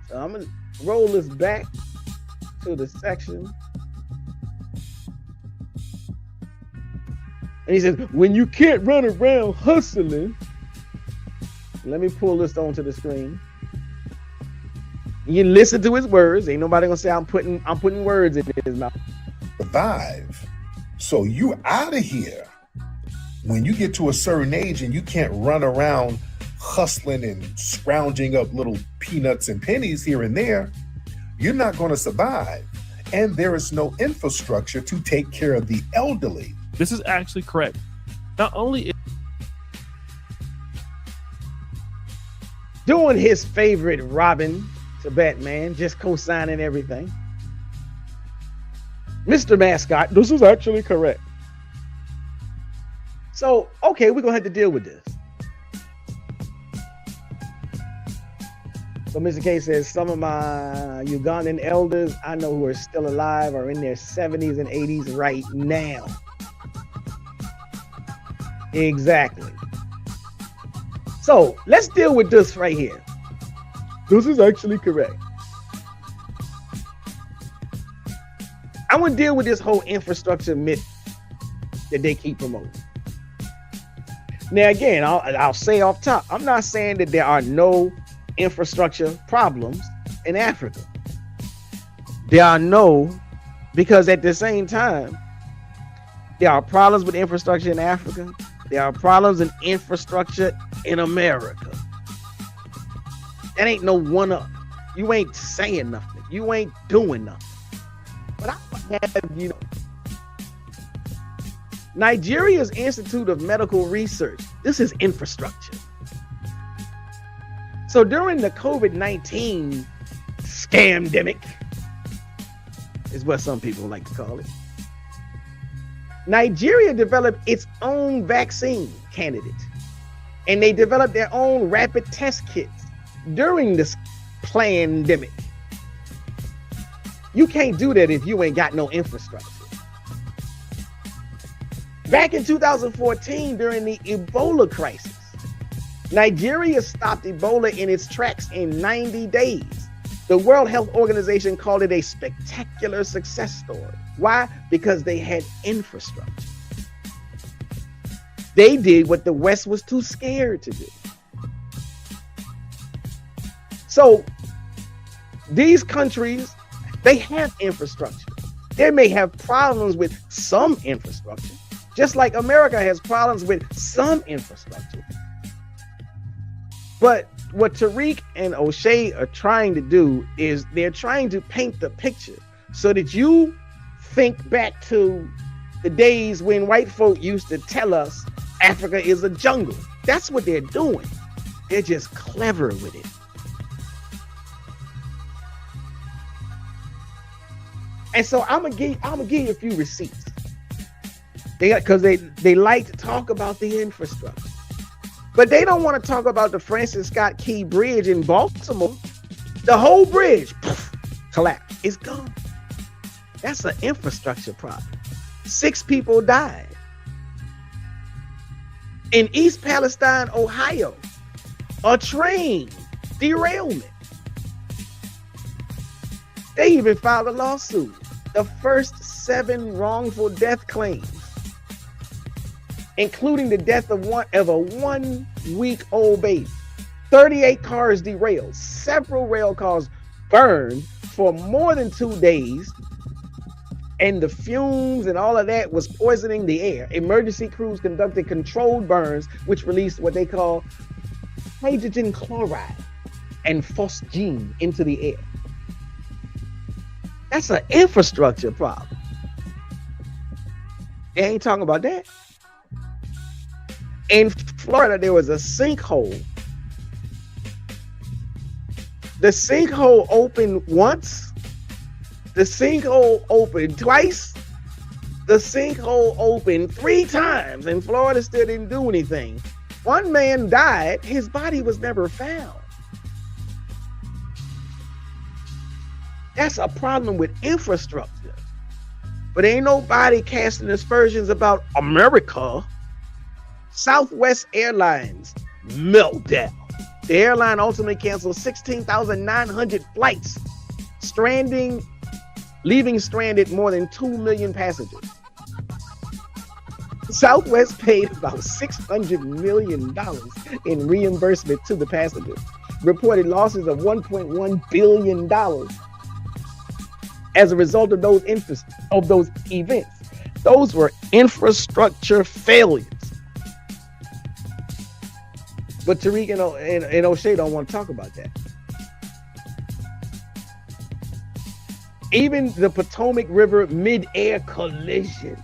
So I'm going to roll this back to the section. And he says, when you can't run around hustling, let me pull this onto the screen. You listen to his words. Ain't nobody gonna say I'm putting words in his mouth. Survive. So you out of here when you get to a certain age and you can't run around hustling and scrounging up little peanuts and pennies here and there. You're not going to survive. And there is no infrastructure to take care of the elderly. This is actually correct. Not only doing his favorite Robin to Batman, just co-signing everything. Mr. Mascot, this is actually correct. So, okay, we're going to have to deal with this. So Mr. K says, some of my Ugandan elders I know who are still alive are in their 70s and 80s right now. Exactly. So let's deal with this right here. This is actually correct. I want to deal with this whole infrastructure myth that they keep promoting. Now, again, I'll say off top, I'm not saying that there are no infrastructure problems in Africa. There are no, because at the same time, there are problems with infrastructure in Africa. There are problems in infrastructure in America. That ain't no one up. You ain't saying nothing. You ain't doing nothing. But I have you know, Nigeria's Institute of Medical Research. This is infrastructure. So during the COVID-19 scamdemic, is what some people like to call it, Nigeria developed its own vaccine candidate, and they developed their own rapid test kits during this pandemic. You can't do that if you ain't got no infrastructure. Back in 2014, during the Ebola crisis, Nigeria stopped Ebola in its tracks in 90 days. The World Health Organization called it a spectacular success story. Why? Because they had infrastructure. They did what the West was too scared to do. So these countries, they have infrastructure. They may have problems with some infrastructure, just like America has problems with some infrastructure. But what Tariq and Oshay are trying to do is they're trying to paint the picture so that you think back to the days when white folk used to tell us Africa is a jungle. That's what they're doing. They're just clever with it. And so I'm gonna give you a few receipts. Because they like to talk about the infrastructure. But they don't want to talk about the Francis Scott Key Bridge in Baltimore. The whole bridge collapsed. It's gone. That's an infrastructure problem. 6 people died. In East Palestine, Ohio, a train derailment. They even filed a lawsuit. The first 7 wrongful death claims, including the death of a 1-week-old baby. 38 cars derailed. Several rail cars burned for more than 2 days. And the fumes and all of that was poisoning the air. Emergency crews conducted controlled burns, which released what they call hydrogen chloride and phosgene into the air. That's an infrastructure problem. They ain't talking about that. In Florida, there was a sinkhole The sinkhole opened once. The sinkhole opened twice. The sinkhole opened 3 times, and Florida still didn't do anything. One man died. His body was never found. That's a problem with infrastructure. But ain't nobody casting aspersions about America. Southwest Airlines meltdown. The airline ultimately canceled 16,900 flights, leaving stranded more than 2 million passengers. Southwest paid about $600 million in reimbursement to the passengers, reported losses of $1.1 billion as a result of those events. Those were infrastructure failures. But Tariq and Oshay don't want to talk about that. Even the Potomac River mid-air collision.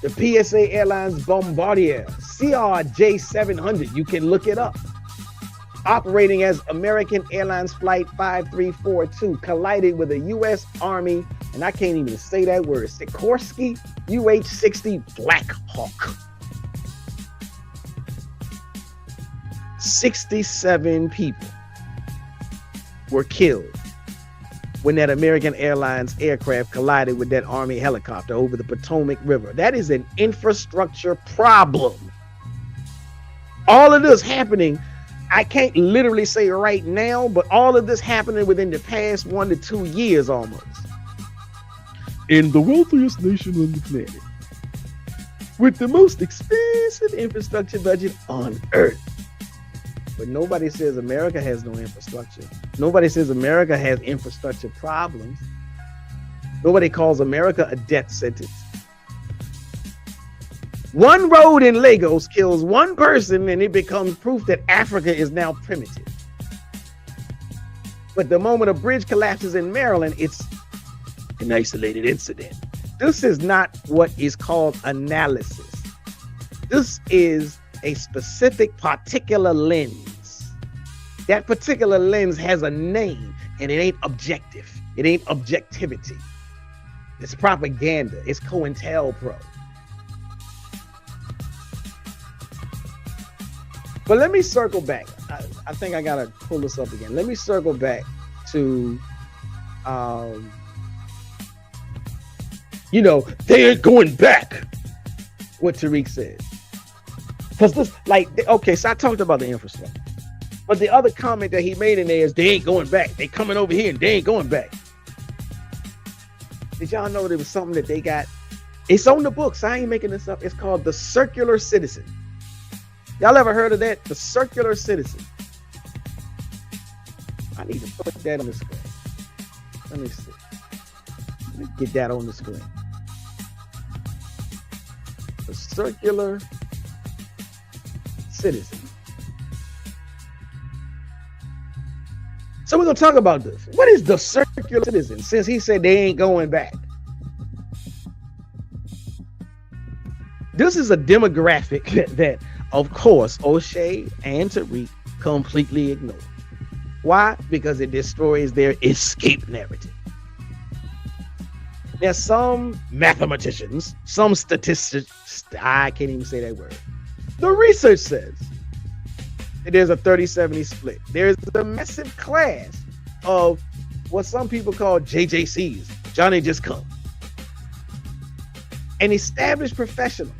The PSA Airlines Bombardier CRJ700, you can look it up, operating as American Airlines Flight 5342, collided with a U.S. Army, and I can't even say that word, Sikorsky UH-60 Black Hawk. 67 people were killed when that American Airlines aircraft collided with that Army helicopter over the Potomac River. That is an infrastructure problem. All of this happening, I can't literally say right now, but all of this happening within the past 1 to 2 years almost. In the wealthiest nation on the planet, with the most expensive infrastructure budget on earth. But nobody says America has no infrastructure. Nobody says America has infrastructure problems. Nobody calls America a death sentence. One road in Lagos kills one person and it becomes proof that Africa is now primitive. But the moment a bridge collapses in Maryland, it's an isolated incident. This is not what is called analysis. This is a specific particular lens. That particular lens has a name, and it ain't objective. It ain't objectivity. It's propaganda. It's COINTELPRO. But let me circle back. I think I gotta pull this up again. Let me circle back to, they ain't going back. What Tariq said. Because this, okay, so I talked about the infrastructure. But the other comment that he made in there is they ain't going back. They coming over here and they ain't going back. Did y'all know there was something that they got? It's on the books. I ain't making this up. It's called the Circular Citizen. Y'all ever heard of that? The Circular Citizen. I need to put that on the screen. Let me see. Let me get that on the screen. The Circular Citizen. So we're going to talk about this. What is the Circular Citizen? Since he said they ain't going back. This is a demographic that, of course, Oshay and Tariq completely ignore. Why? Because it destroys their escape narrative. There's some mathematicians, some statistics, I can't even say that word. The research says that there's a 30-70 split. There's a massive class of what some people call JJCs, Johnny Just Come. And established professionals.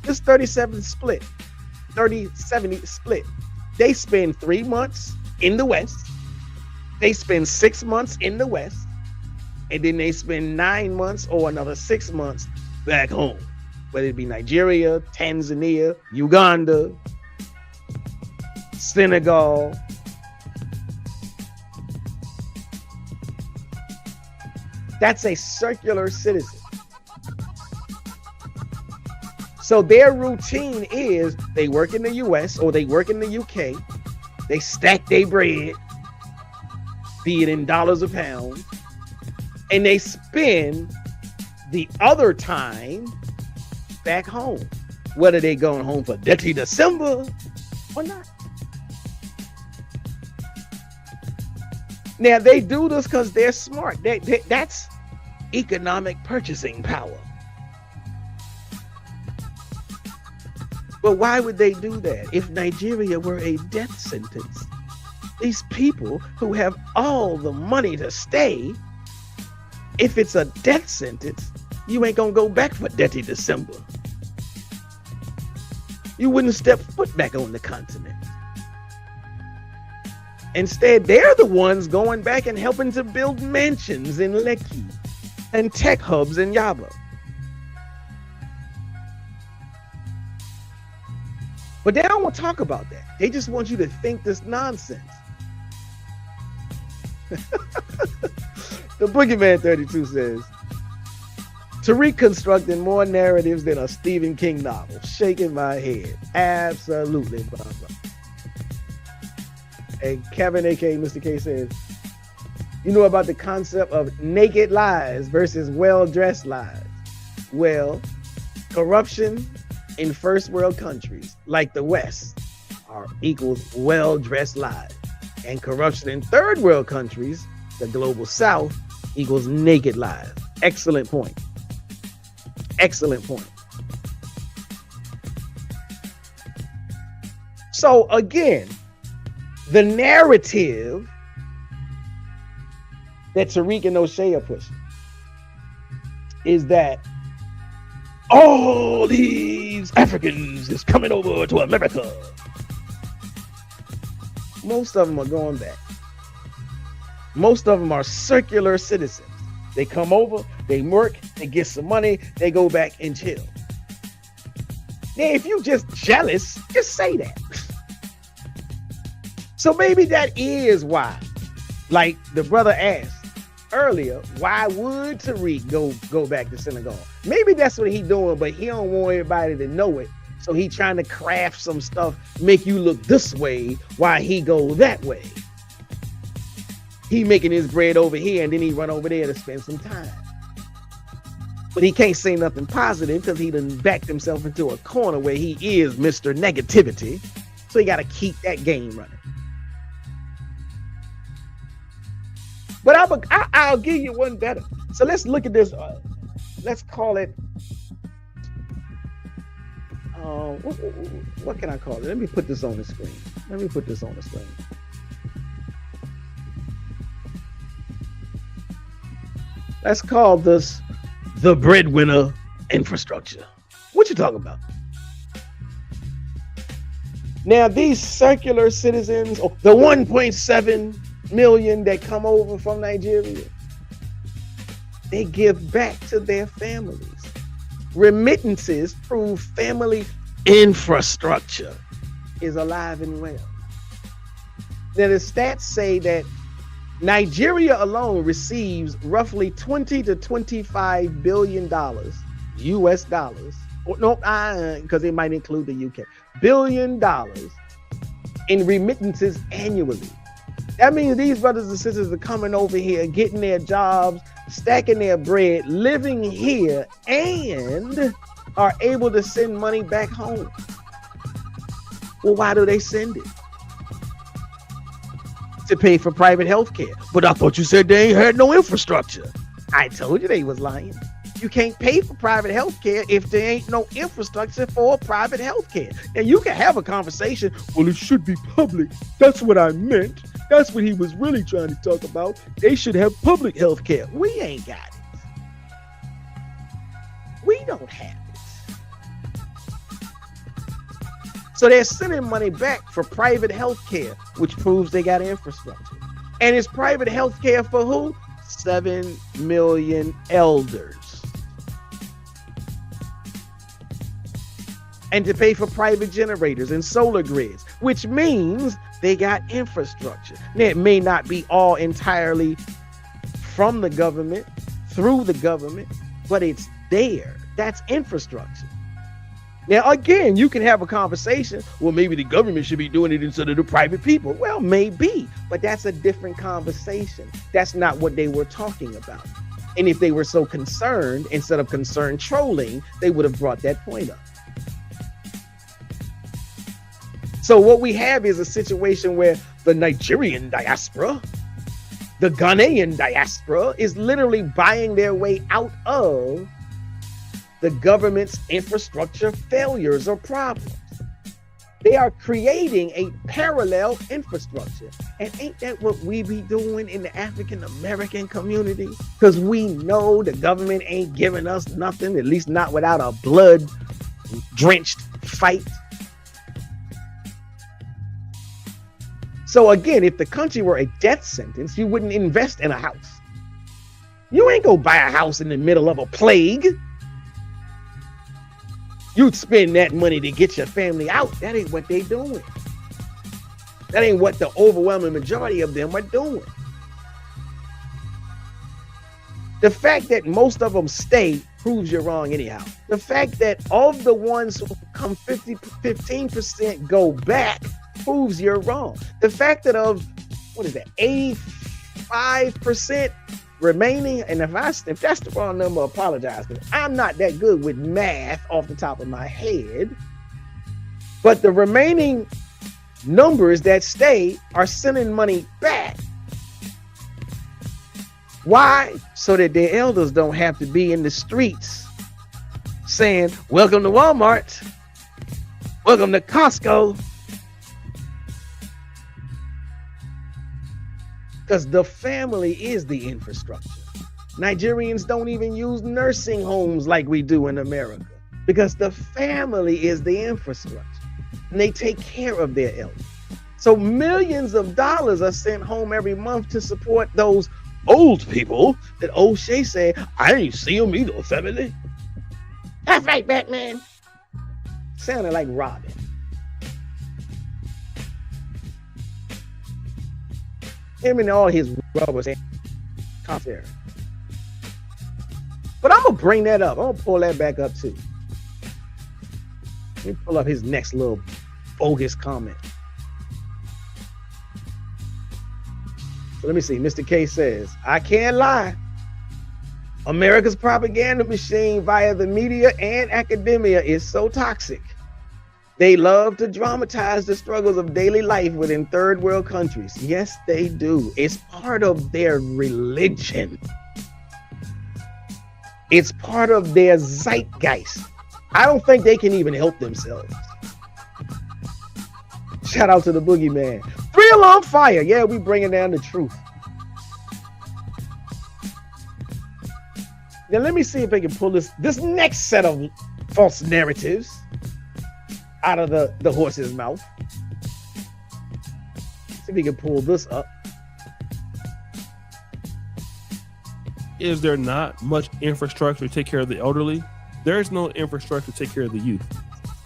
This 30-70 split, they spend 3 months in the West, they spend 6 months in the West, and then they spend 9 months or another 6 months back home, whether it be Nigeria, Tanzania, Uganda, Senegal. That's a circular citizen. So their routine is they work in the US or they work in the UK. They stack their bread, be it in dollars a pound, and they spend the other time back home, whether they're going home for Dirty December or not. Now they do this because they're smart. That's economic purchasing power. But why would they do that? If Nigeria were a death sentence, these people who have all the money to stay, if it's a death sentence, you ain't gonna go back for Dirty December. You wouldn't step foot back on the continent. Instead, they're the ones going back and helping to build mansions in Lekki and tech hubs in Yaba. But they don't want to talk about that. They just want you to think this nonsense. The Boogeyman 32 says, Tariq constructing more narratives than a Stephen King novel. Shaking my head. Absolutely, brother. And Kevin, aka Mr. K, says, you know about the concept of naked lies versus well-dressed lies. Well, corruption in first world countries like the West equals well-dressed lies, and corruption in third world countries, the global South, equals naked lies. Excellent point. Excellent point. So again, the narrative that Tariq and Oshay are pushing is that all these Africans is coming over to America. Most of them are going back. Most of them are circular citizens. They come over, they work, they get some money, they go back and chill. Now, if you just jealous, just say that. So maybe that is why, like the brother asked earlier, why would Tariq go back to Senegal? Maybe that's what he doing, but he don't want everybody to know it. So he trying to craft some stuff, make you look this way while he go that way. He making his bread over here and then he run over there to spend some time. But he can't say nothing positive because he done backed himself into a corner where he is Mr. Negativity. So he got to keep that game running. But I'll give you one better. So let's look at this. Let's call it. What can I call it? Let me put this on the screen. Let's call this the breadwinner infrastructure. What you talking about? Now, these circular citizens, the 1.7 million that come over from Nigeria, they give back to their families. Remittances prove family infrastructure is alive and well. Now, the stats say that Nigeria alone receives roughly 20 to 25 billion dollars, US dollars, because it might include the UK, $1 billion in remittances annually. That means these brothers and sisters are coming over here, getting their jobs, stacking their bread, living here, and are able to send money back home. Well, why do they send it? To pay for private health care. But I thought you said they ain't had no infrastructure. I told you they was lying. You can't pay for private health care if there ain't no infrastructure for private health care. And you can have a conversation, well, it should be public. That's what I meant. That's what he was really trying to talk about. They should have public health care. We ain't got it. We don't have it. So they're sending money back for private health care, which proves they got infrastructure. And it's private health care for who? 7 million elders. And to pay for private generators and solar grids, which means they got infrastructure. Now, it may not be all entirely from the government, through the government, but it's there. That's infrastructure. Now, again, you can have a conversation, well, maybe the government should be doing it instead of the private people. Well, maybe, but that's a different conversation. That's not what they were talking about. And if they were so concerned, instead of concerned trolling, they would have brought that point up. So what we have is a situation where the Nigerian diaspora the Ghanaian diaspora is literally buying their way out of the government's infrastructure failures or problems. They are creating a parallel infrastructure. And ain't that what we be doing in the African American community? Because we know the government ain't giving us nothing, at least not without a blood drenched fight. So again, if the country were a death sentence, you wouldn't invest in a house. You ain't go buy a house in the middle of a plague. You'd spend that money to get your family out. That ain't what they doing. That ain't what the overwhelming majority of them are doing. The fact that most of them stay proves you're wrong anyhow. The fact that of the ones who come 15% go back proves you're wrong. The fact that of, 85% remaining, and if that's the wrong number, I apologize, because I'm not that good with math off the top of my head. But the remaining numbers that stay are sending money back. Why? So that their elders don't have to be in the streets saying, welcome to Walmart, welcome to Costco. Because the family is the infrastructure. Nigerians don't even use nursing homes like we do in America, because the family is the infrastructure and they take care of their elders. So millions of dollars are sent home every month to support those old people that Oshay said, I ain't see them either, family. That's right, Batman. Sounded like Robin. Him and all his rubbers and contrary. But I'm gonna bring that up. I'm gonna pull that back up too. Let me pull up his next little bogus comment. So let me see. Mr. K says, I can't lie. America's propaganda machine via the media and academia is so toxic. They love to dramatize the struggles of daily life within third world countries. Yes, they do. It's part of their religion. It's part of their zeitgeist. I don't think they can even help themselves. Shout out to the boogeyman. Real on fire. Yeah, we bringing down the truth. Now let me see if I can pull this next set of false narratives out of the horse's mouth. See if we can pull this up. Is there not much infrastructure to take care of the elderly? There is no infrastructure to take care of the youth.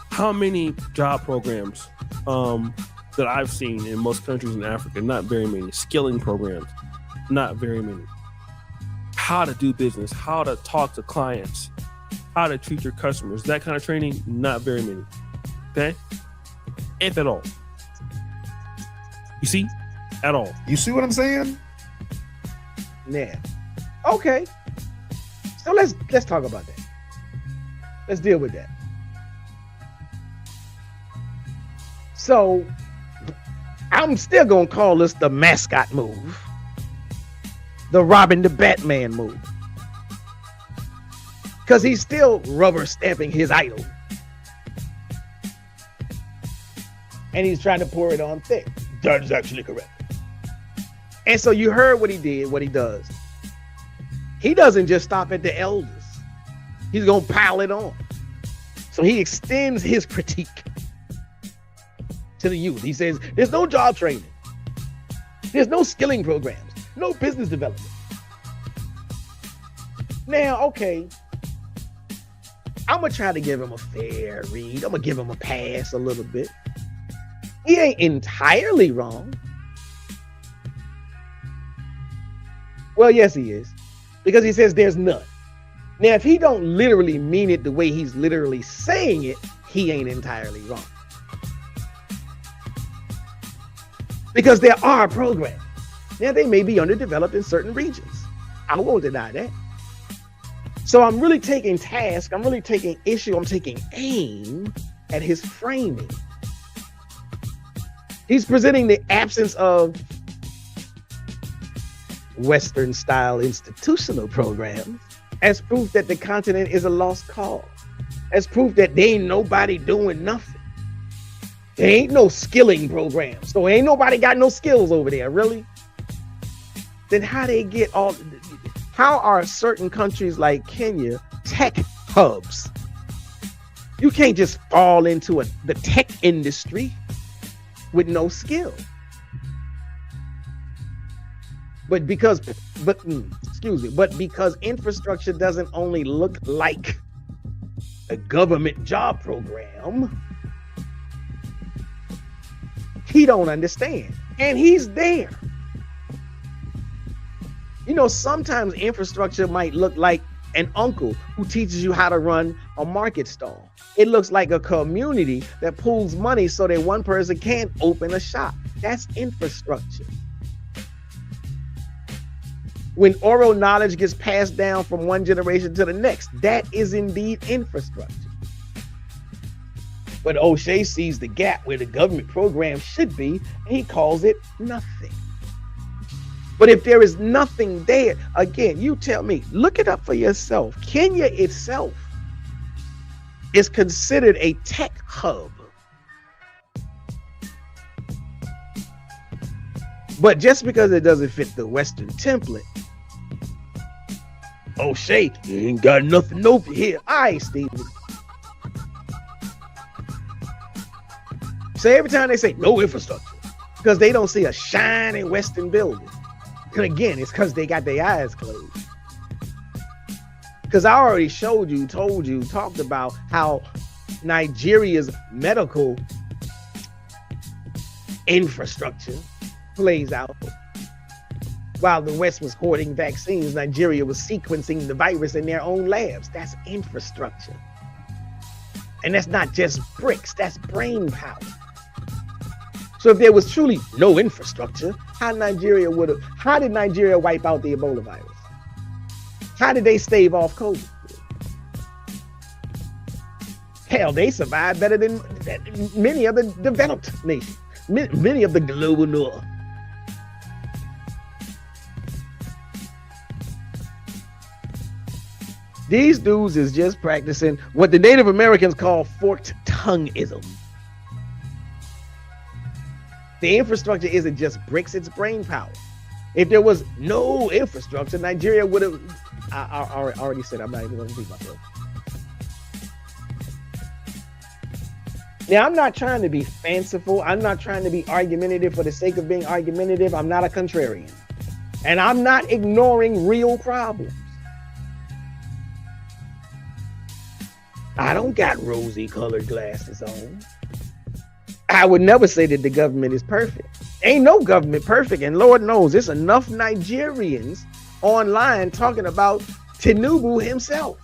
How many job programs that I've seen in most countries in Africa? Not very many. Skilling programs, not very many. How to do business, how to talk to clients, how to treat your customers, that kind of training, not very many. Okay? If at all. You see? At all. You see what I'm saying? Yeah. Okay. So let's talk about that. Let's deal with that. So I'm still gonna call this the mascot move. The Robin the Batman move. Because he's still rubber stamping his idol. And he's trying to pour it on thick. That is actually correct. And so you heard what he did, what he does. He doesn't just stop at the elders. He's going to pile it on. So he extends his critique to the youth. He says, there's no job training. There's no skilling programs. No business development. Now, okay. I'm going to try to give him a fair read. I'm going to give him a pass a little bit. He ain't entirely wrong. Well, yes, he is. Because he says there's none. Now, if he don't literally mean it the way he's literally saying it, he ain't entirely wrong. Because there are programs. Now, they may be underdeveloped in certain regions. I won't deny that. So I'm really taking task. I'm really taking issue. I'm taking aim at his framing. He's presenting the absence of Western style institutional programs as proof that the continent is a lost cause, as proof that there ain't nobody doing nothing. There ain't no skilling programs, so ain't nobody got no skills over there, really. Then how are certain countries like Kenya tech hubs? You can't just fall into the tech industry with no skill. But because infrastructure doesn't only look like a government job program, he don't understand. And he's there. You know, sometimes infrastructure might look like an uncle who teaches you how to run a market stall. It looks like a community that pools money so that one person can't open a shop. That's infrastructure. When oral knowledge gets passed down from one generation to the next, that is indeed infrastructure. But Oshay sees the gap where the government program should be, and he calls it nothing. But if there is nothing there, again, you tell me, look it up for yourself. Kenya itself is considered a tech hub. But just because it doesn't fit the Western template, Oshay, you ain't got nothing over here. All right, Steven. So every time they say no infrastructure, because they don't see a shining Western building. And again, it's because they got their eyes closed. Because I already showed you, told you, talked about how Nigeria's medical infrastructure plays out. While the West was hoarding vaccines, Nigeria was sequencing the virus in their own labs. That's infrastructure. And that's not just bricks, that's brain power. So if there was truly no infrastructure, how did Nigeria wipe out the Ebola virus? How did they stave off COVID? Hell, they survived better than many of the developed nations, many of the global north. These dudes is just practicing what the Native Americans call forked tongue-ism. The infrastructure isn't just bricks, it's brain power. If there was no infrastructure, Nigeria would have, I already said I'm not even going to repeat myself. Now, I'm not trying to be fanciful. I'm not trying to be argumentative for the sake of being argumentative. I'm not a contrarian. And I'm not ignoring real problems. I don't got rosy colored glasses on. I would never say that the government is perfect. Ain't no government perfect. And Lord knows there's enough Nigerians online talking about Tinubu himself.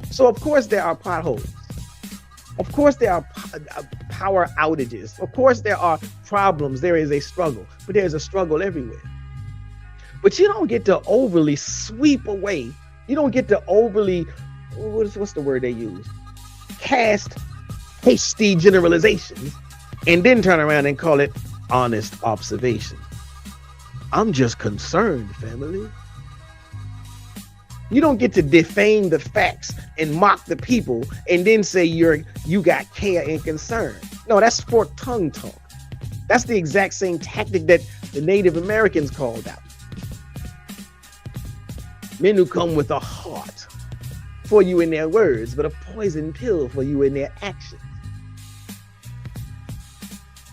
So of course there are potholes. Of course there are power outages. Of course there are problems. There is a struggle, but there's a struggle everywhere. But you don't get to overly sweep away. You don't get to overly, what's the word they use? Cast hasty generalizations and then turn around and call it honest observation. I'm just concerned, family. You don't get to defame the facts and mock the people and then say you got care and concern. No, that's forked tongue talk. That's the exact same tactic that the Native Americans called out. Men who come with a heart for you in their words, but a poison pill for you in their actions.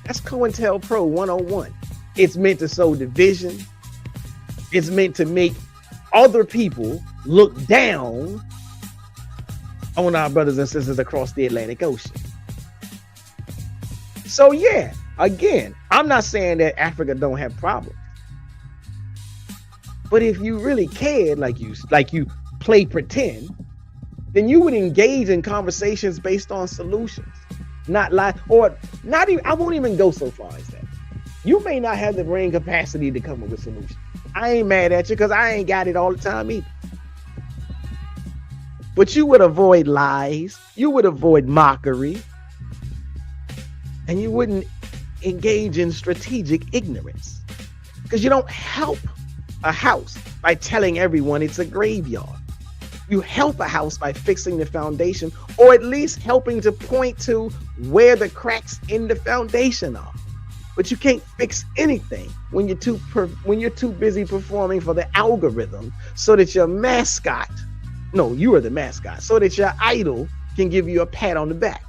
That's COINTELPRO 101. It's meant to sow division. It's meant to make other people look down on our brothers and sisters across the Atlantic Ocean. So yeah, again, I'm not saying that Africa don't have problems. But if you really cared, like you play pretend, then you would engage in conversations based on solutions, not lie, or not even, I won't even go so far as that. You may not have the brain capacity to come up with solutions. I ain't mad at you because I ain't got it all the time either. But you would avoid lies, you would avoid mockery, and you wouldn't engage in strategic ignorance. Because you don't help a house by telling everyone it's a graveyard. You help a house by fixing the foundation, or at least helping to point to where the cracks in the foundation are. But you can't fix anything when you're too busy performing for the algorithm, so that your mascot, no, you are the mascot, so that your idol can give you a pat on the back.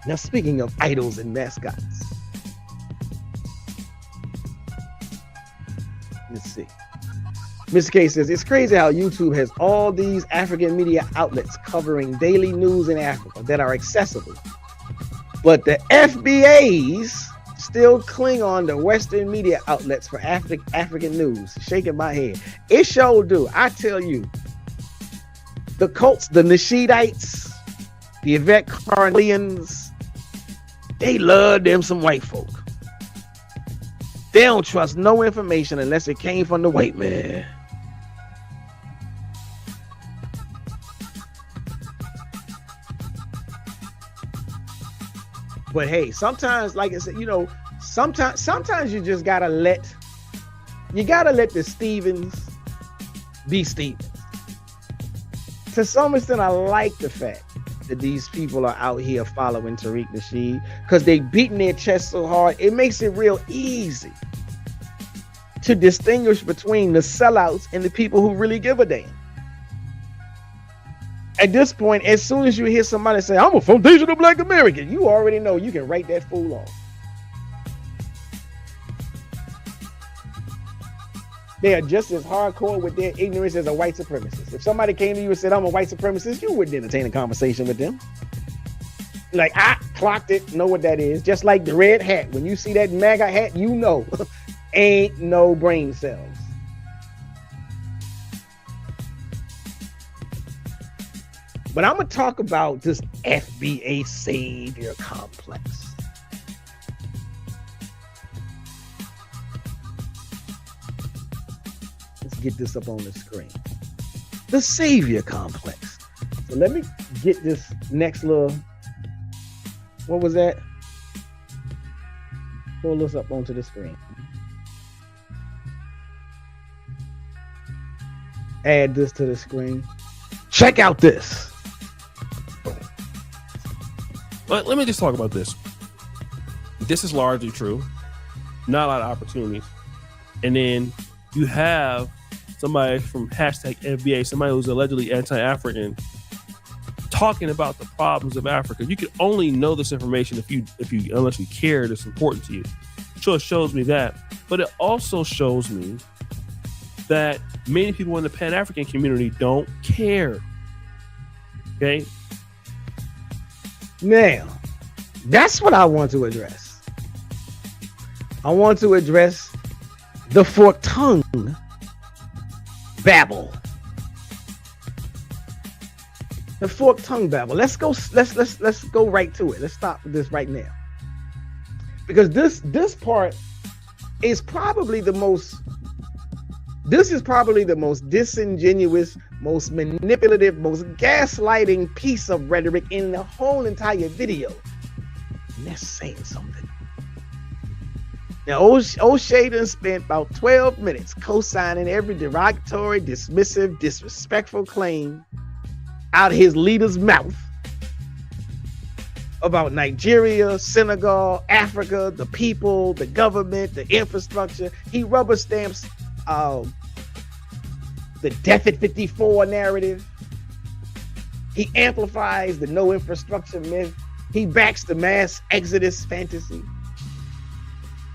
Now, speaking of idols and mascots, let's see. Mr. K says, it's crazy how YouTube has all these African media outlets covering daily news in Africa that are accessible, but the FBAs still cling on to Western media outlets for African news. Shaking my head. It sure do. I tell you, the cults, the Nashidites, the Yvette Carlians, they love them some white folk. They don't trust no information unless it came from the white man. But hey, sometimes, like I said, you know, sometimes you just gotta let the Stevens be Stevens. To some extent, I like the fact that these people are out here following Tariq Nasheed, because they beating their chest so hard. It makes it real easy to distinguish between the sellouts and the people who really give a damn. At this point, as soon as you hear somebody say, I'm a foundational Black American, you already know you can write that fool off. They are just as hardcore with their ignorance as a white supremacist. If somebody came to you and said, I'm a white supremacist, you wouldn't entertain a conversation with them. Like, I clocked it, know what that is. Just like the red hat. When you see that MAGA hat, you know, ain't no brain cells. But I'm going to talk about this FBA savior complex. Let's get this up on the screen. The savior complex. So let me get this next little, what was that? Pull this up onto the screen. Add this to the screen. Check out this. But let me just talk about this. This is largely true. Not a lot of opportunities. And then you have somebody from hashtag FBA, somebody who's allegedly anti-African, talking about the problems of Africa. You can only know this information if you unless you care it's important to you. Sure, it shows me that. But it also shows me that many people in the Pan-African community don't care. Okay? Now, that's what I want to address. I want to address the forked tongue babble. The forked tongue babble. Let's go right to it. Let's stop this right now. Because this part is probably the most disingenuous, most manipulative, most gaslighting piece of rhetoric in the whole entire video. And that's saying something. Now, Oshay done spent about 12 minutes co-signing every derogatory, dismissive, disrespectful claim out of his leader's mouth about Nigeria, Senegal, Africa, the people, the government, the infrastructure. He rubber stamps the Death at 54 narrative. He amplifies the no infrastructure myth. He backs the mass exodus fantasy.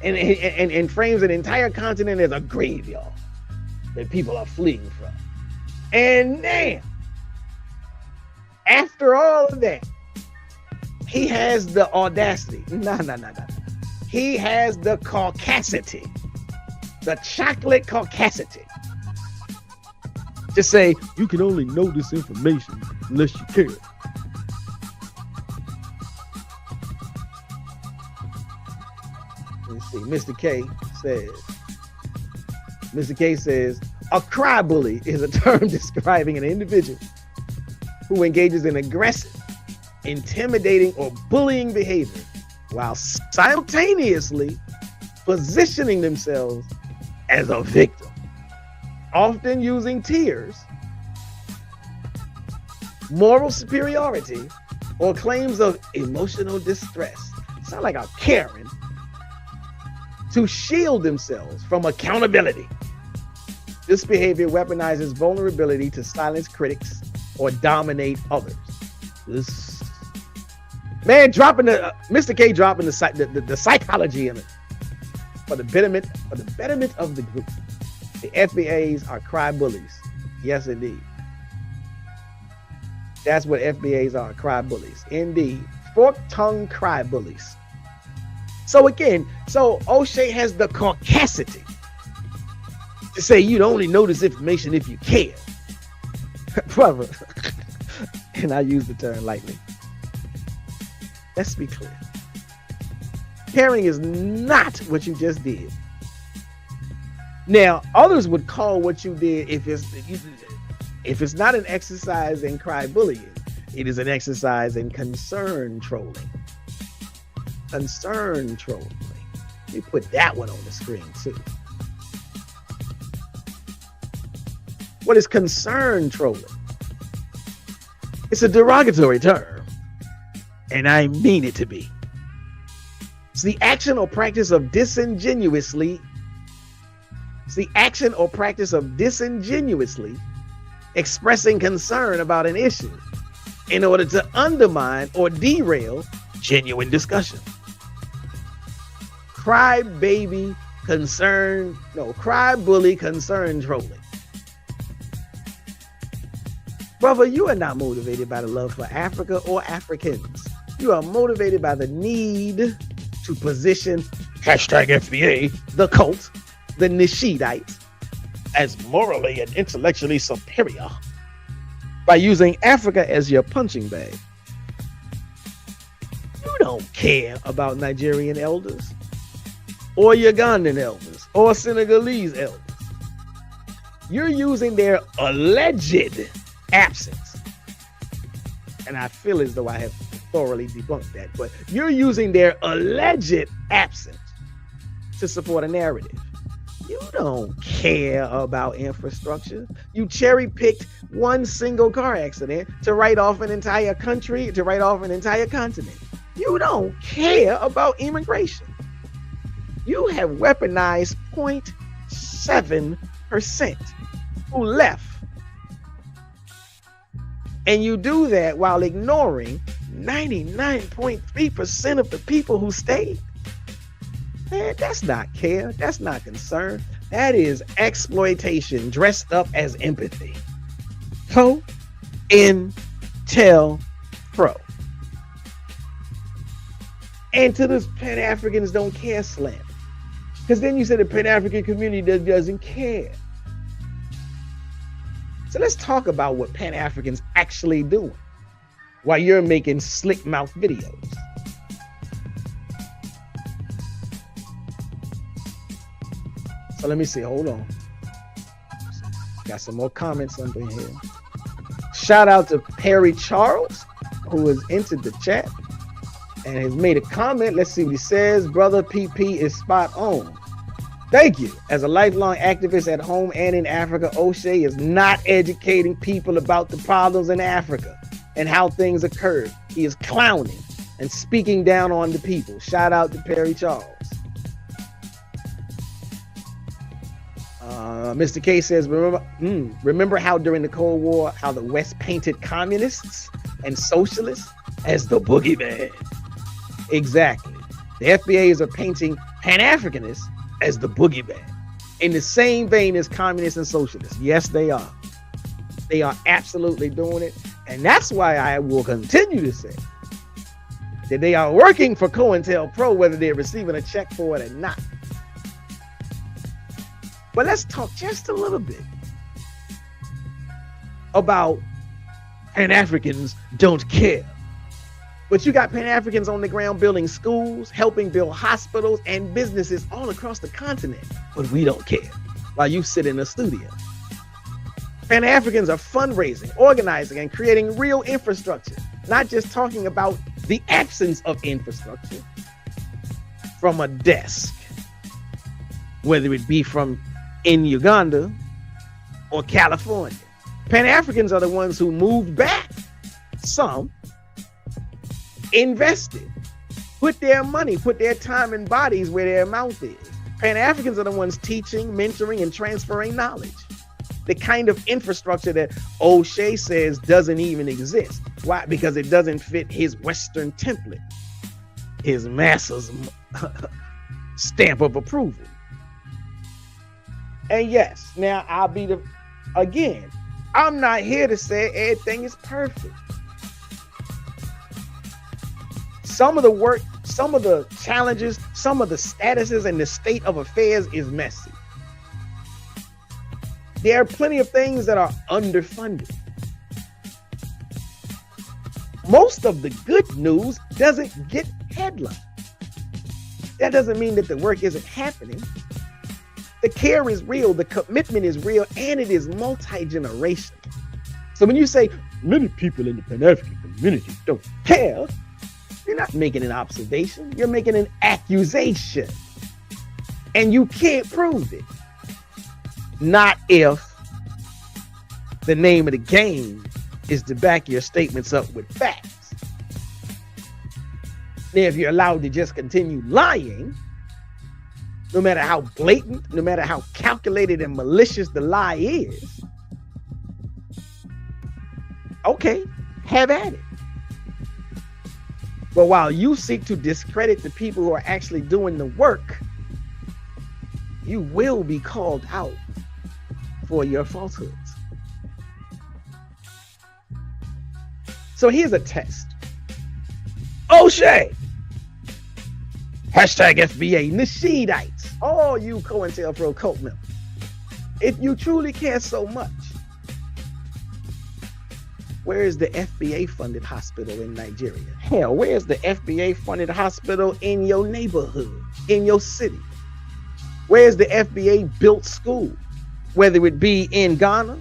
And frames an entire continent as a graveyard that people are fleeing from. And now, after all of that, he has the audacity. No. He has the caucasity. The chocolate caucasity. To say, you can only know this information unless you care. Let's see. Mr. K says, a cry bully is a term describing an individual who engages in aggressive, intimidating, or bullying behavior while simultaneously positioning themselves as a victim, often using tears, moral superiority, or claims of emotional distress. Sound like a Karen, to shield themselves from accountability. This behavior weaponizes vulnerability to silence critics or dominate others. This man dropping Mr. K dropping the psychology in it for the betterment of the group. The FBAs are cry bullies. Yes, indeed. That's what FBAs are, cry bullies. Indeed. Fork-tongued cry bullies. So again, Oshay has the caucasity to say you'd only know this information if you care. Brother, and I use the term lightly. Let's be clear. Caring is not what you just did. Now, others would call what you did, if it's not an exercise in cry bullying, it is an exercise in concern trolling. Concern trolling. Let me put that one on the screen too. What is concern trolling? It's a derogatory term, and I mean it to be. It's the action or practice of disingenuously expressing concern about an issue in order to undermine or derail genuine discussion. Cry bully concern trolling. Brother, you are not motivated by the love for Africa or Africans. You are motivated by the need to position #FBA, the cult, the Nishidites, as morally and intellectually superior by using Africa as your punching bag. You don't care about Nigerian elders or Ugandan elders or Senegalese elders. You're using their alleged absence, and I feel as though I have thoroughly debunked that, but you're using their alleged absence to support a narrative. You don't care about infrastructure. You cherry-picked one single car accident to write off an entire country, to write off an entire continent. You don't care about immigration. You have weaponized 0.7% who left. And you do that while ignoring 99.3% of the people who stayed. Man, that's not care. That's not concern. That is exploitation dressed up as empathy. COINTELPRO. And to this Pan-Africans don't care slam. Because then you said the Pan-African community doesn't care. So let's talk about what Pan-Africans actually doing while you're making slick mouth videos. So let me see, hold on. Got some more comments under here. Shout out to Perry Charles, who has entered the chat and has made a comment. Let's see what he says. Brother PP is spot on. Thank you. As a lifelong activist at home and in Africa, Oshay is not educating people about the problems in Africa and how things occurred. He is clowning and speaking down on the people. Shout out to Perry Charles. Mr. K says, remember how during the Cold War, how the West painted communists and socialists as the boogeyman? Exactly. The FBAs are painting Pan-Africanists as the boogeyman in the same vein as communists and socialists. Yes, they are. They are absolutely doing it. And that's why I will continue to say that they are working for COINTELPRO, whether they're receiving a check for it or not. But let's talk just a little bit about Pan-Africans don't care. But you got Pan-Africans on the ground building schools, helping build hospitals and businesses all across the continent. But we don't care while you sit in a studio. Pan-Africans are fundraising, organizing, and creating real infrastructure. Not just talking about the absence of infrastructure, from a desk, whether it be from in Uganda or California. Pan-Africans are the ones who moved back, some invested, put their money, put their time and bodies where their mouth is. Pan-Africans are the ones teaching, mentoring, and transferring knowledge. The kind of infrastructure that Oshay says doesn't even exist. Why? Because it doesn't fit his Western template, his masses stamp of approval. And yes, now again, I'm not here to say everything is perfect. Some of the work, some of the challenges, some of the statuses and the state of affairs is messy. There are plenty of things that are underfunded. Most of the good news doesn't get headlines. That doesn't mean that the work isn't happening. The care is real, the commitment is real, and it is multi-generational. So when you say many people in the Pan-African community don't care, you're not making an observation, you're making an accusation. And you can't prove it. Not if the name of the game is to back your statements up with facts. Now, if you're allowed to just continue lying, no matter how blatant, no matter how calculated and malicious the lie is, okay, have at it. But while you seek to discredit the people who are actually doing the work, you will be called out for your falsehoods. So here's a test. Oshay, hashtag FBA, Nasheedites, all you COINTELPRO cult members, if you truly care so much, where is the FBA funded hospital in Nigeria? Hell, where's the FBA funded hospital in your neighborhood, in your city? Where's the FBA built school? Whether it be in Ghana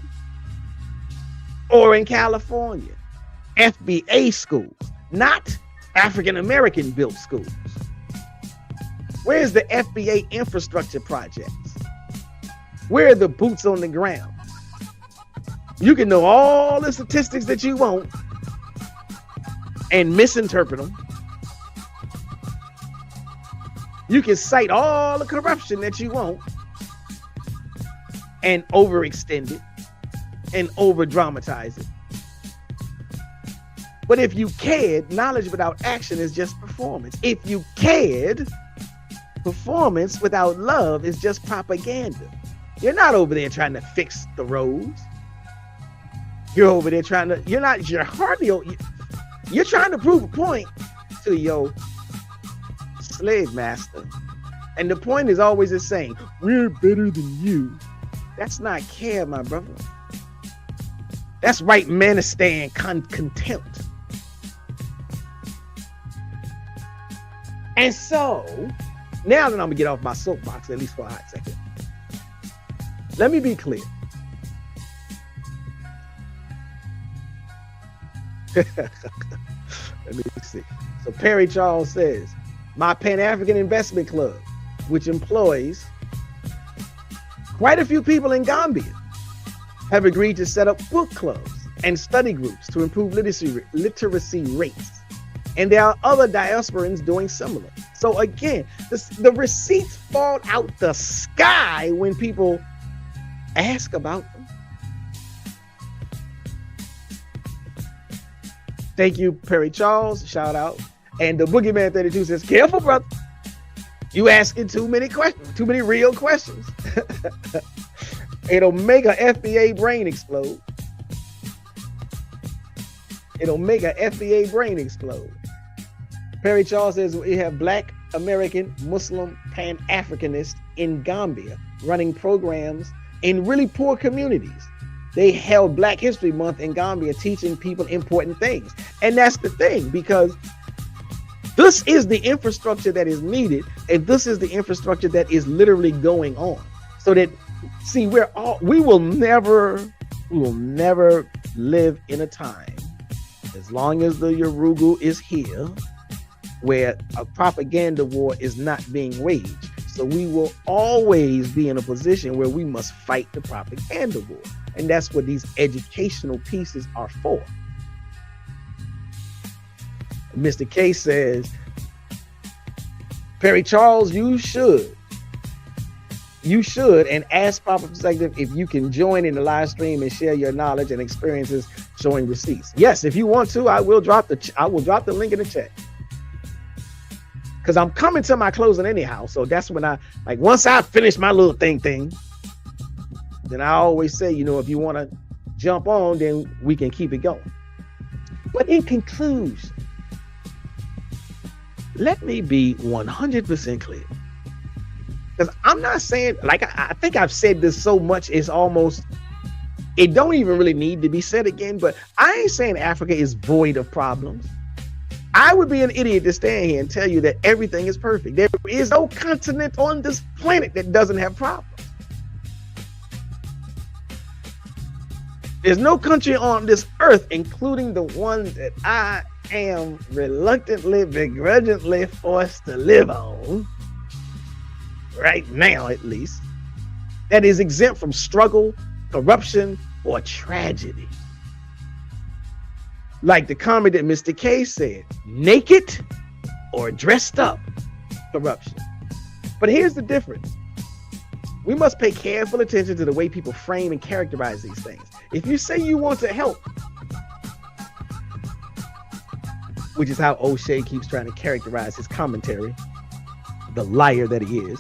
or in California, FBA schools, not African American built schools. Where's the FBA infrastructure projects? Where are the boots on the ground? You can know all the statistics that you want and misinterpret them. You can cite all the corruption that you want and overextend it and over dramatize it. But if you cared, knowledge without action is just performance. If you cared, performance without love is just propaganda. You're not over there trying to fix the roads. You're over there trying to, you're trying to prove a point to your slave master. And the point is always the same. We're better than you. That's not care, my brother. That's right manistan contempt. And so, now that I'm gonna get off my soapbox, at least for a hot second, let me be clear. Let me see. So Perry Charles says, my Pan-African Investment Club, which employs quite a few people in Gambia, have agreed to set up book clubs and study groups to improve literacy rates. And there are other diasporans doing similar. So again, the receipts fall out the sky when people ask about them. Thank you, Perry Charles. Shout out. And the Boogeyman 32 says, careful, brother. You asking too many questions, too many real questions. It'll make a FBA brain explode. It'll make a FBA brain explode. Perry Charles says we have Black American Muslim Pan-Africanists in Gambia running programs in really poor communities. They held Black History Month in Gambia teaching people important things. And that's the thing, because this is the infrastructure that is needed, and this is the infrastructure that is literally going on. So that, see, we will never live in a time, as long as the Yorugu is here, where a propaganda war is not being waged. So we will always be in a position where we must fight the propaganda war. And that's what these educational pieces are for. Mr. K says, Perry Charles, you should, and ask Proper Perspective if you can join in the live stream and share your knowledge and experiences showing receipts. Yes, if you want to, I will drop the link in the chat. Because I'm coming to my closing anyhow. So that's when once I finish my little thing, then I always say, if you want to jump on, then we can keep it going. But in conclusion, let me be 100% clear. Because I'm not saying, I think I've said this so much, it's almost, it don't even really need to be said again, but I ain't saying Africa is void of problems. I would be an idiot to stand here and tell you that everything is perfect. There is no continent on this planet that doesn't have problems. There's no country on this earth, including the one that I am reluctantly, begrudgingly forced to live on, right now at least, that is exempt from struggle, corruption, or tragedy. Like the comment that Mr. K said, naked or dressed up corruption. But here's the difference. We must pay careful attention to the way people frame and characterize these things. If you say you want to help, which is how Oshay keeps trying to characterize his commentary, the liar that he is.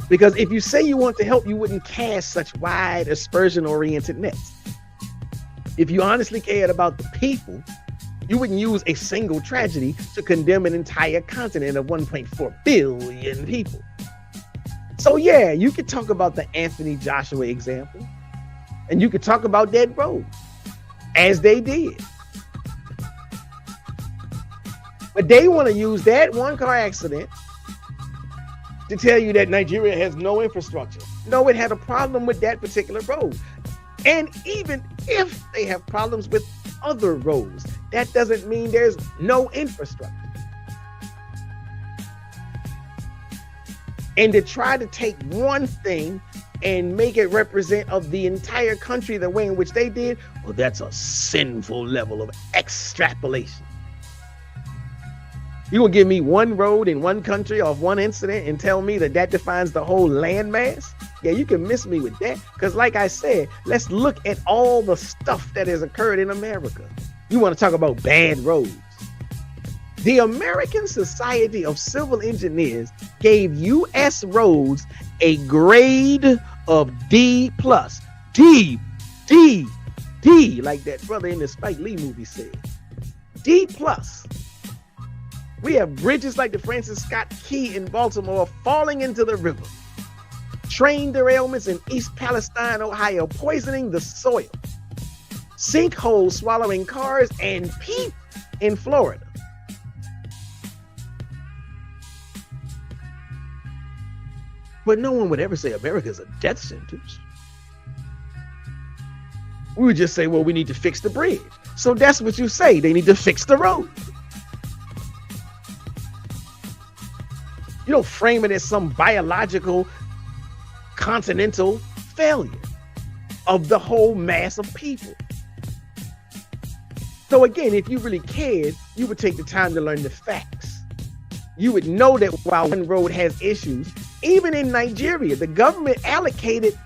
Because if you say you want to help, you wouldn't cast such wide aspersion-oriented nets. If you honestly cared about the people, you wouldn't use a single tragedy to condemn an entire continent of 1.4 billion people. So yeah, you could talk about the Anthony Joshua example, and you could talk about Dead Road, as they did. But they want to use that one car accident to tell you that Nigeria has no infrastructure. No, it had a problem with that particular road. And even if they have problems with other roads, that doesn't mean there's no infrastructure. And to try to take one thing and make it represent of the entire country the way in which they did, well, that's a sinful level of extrapolation. You gonna give me one road in one country of one incident and tell me that that defines the whole landmass? Yeah, you can miss me with that. Because like I said, let's look at all the stuff that has occurred in America. You want to talk about bad roads? The American Society of Civil Engineers gave U.S. roads a grade of D+. D, like that brother in the Spike Lee movie said. D+. We have bridges like the Francis Scott Key in Baltimore falling into the river. Train derailments in East Palestine, Ohio, poisoning the soil. Sinkholes swallowing cars and people in Florida. But no one would ever say America is a death sentence. We would just say, well, we need to fix the bridge. So that's what you say. They need to fix the road. You don't frame it as some biological, continental failure of the whole mass of people. So again, if you really cared, you would take the time to learn the facts. You would know that while one road has issues, even in Nigeria, the government allocated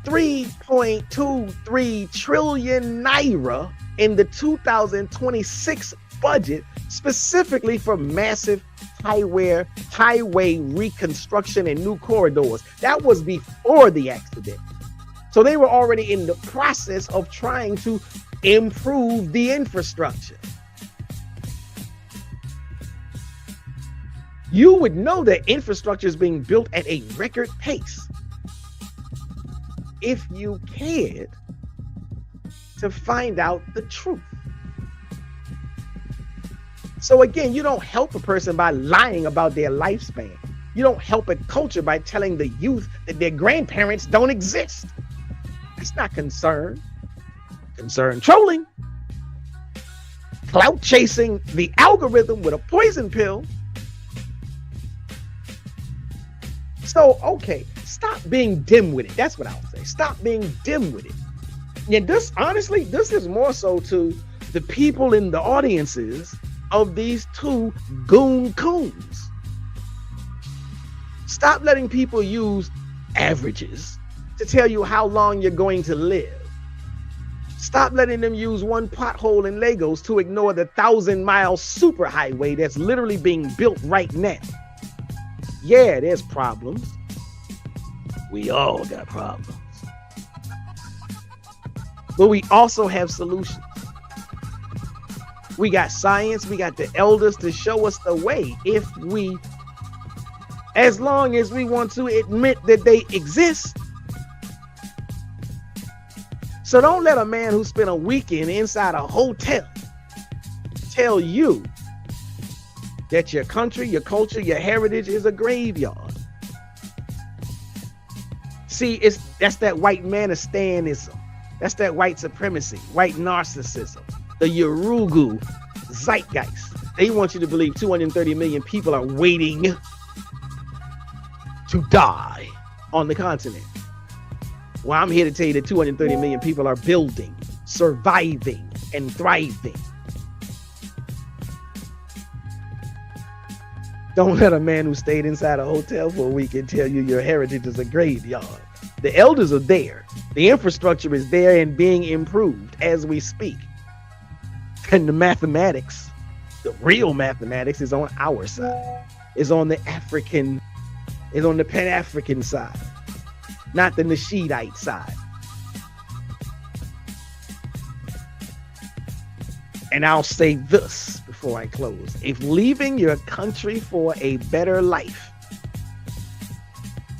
3.23 trillion naira in the 2026 budget specifically for massive highway reconstruction and new corridors. That was before the accident. So they were already in the process of trying to improve the infrastructure. You would know that infrastructure is being built at a record pace if you cared to find out the truth. So again, you don't help a person by lying about their lifespan. You don't help a culture by telling the youth that their grandparents don't exist. That's not concern. Concern trolling. clout chasing the algorithm with a poison pill. So, okay, stop being dim with it. That's what I'll say. Stop being dim with it. And this, honestly, this is more so to the people in the audiences of these two goon coons. Stop letting people use averages to tell you how long you're going to live. Stop letting them use one pothole in Lagos to ignore the 1,000-mile superhighway that's literally being built right now. Yeah, there's problems. We all got problems. But we also have solutions. We got science, we got the elders to show us the way as long as we want to admit that they exist. So don't let a man who spent a weekend inside a hotel tell you that your country, your culture, your heritage is a graveyard. See, that's that white Manistanism. That's that white supremacy, white narcissism, the Yorugu zeitgeist. They want you to believe 230 million people are waiting to die on the continent. Well, I'm here to tell you that 230 million people are building, surviving, and thriving. Don't let a man who stayed inside a hotel for a week and tell you your heritage is a graveyard. The elders are there. The infrastructure is there and being improved as we speak. And the mathematics, the real mathematics, is on our side. Is on the Pan-African side, not the Nashidite side. And I'll say this before I close. If leaving your country for a better life,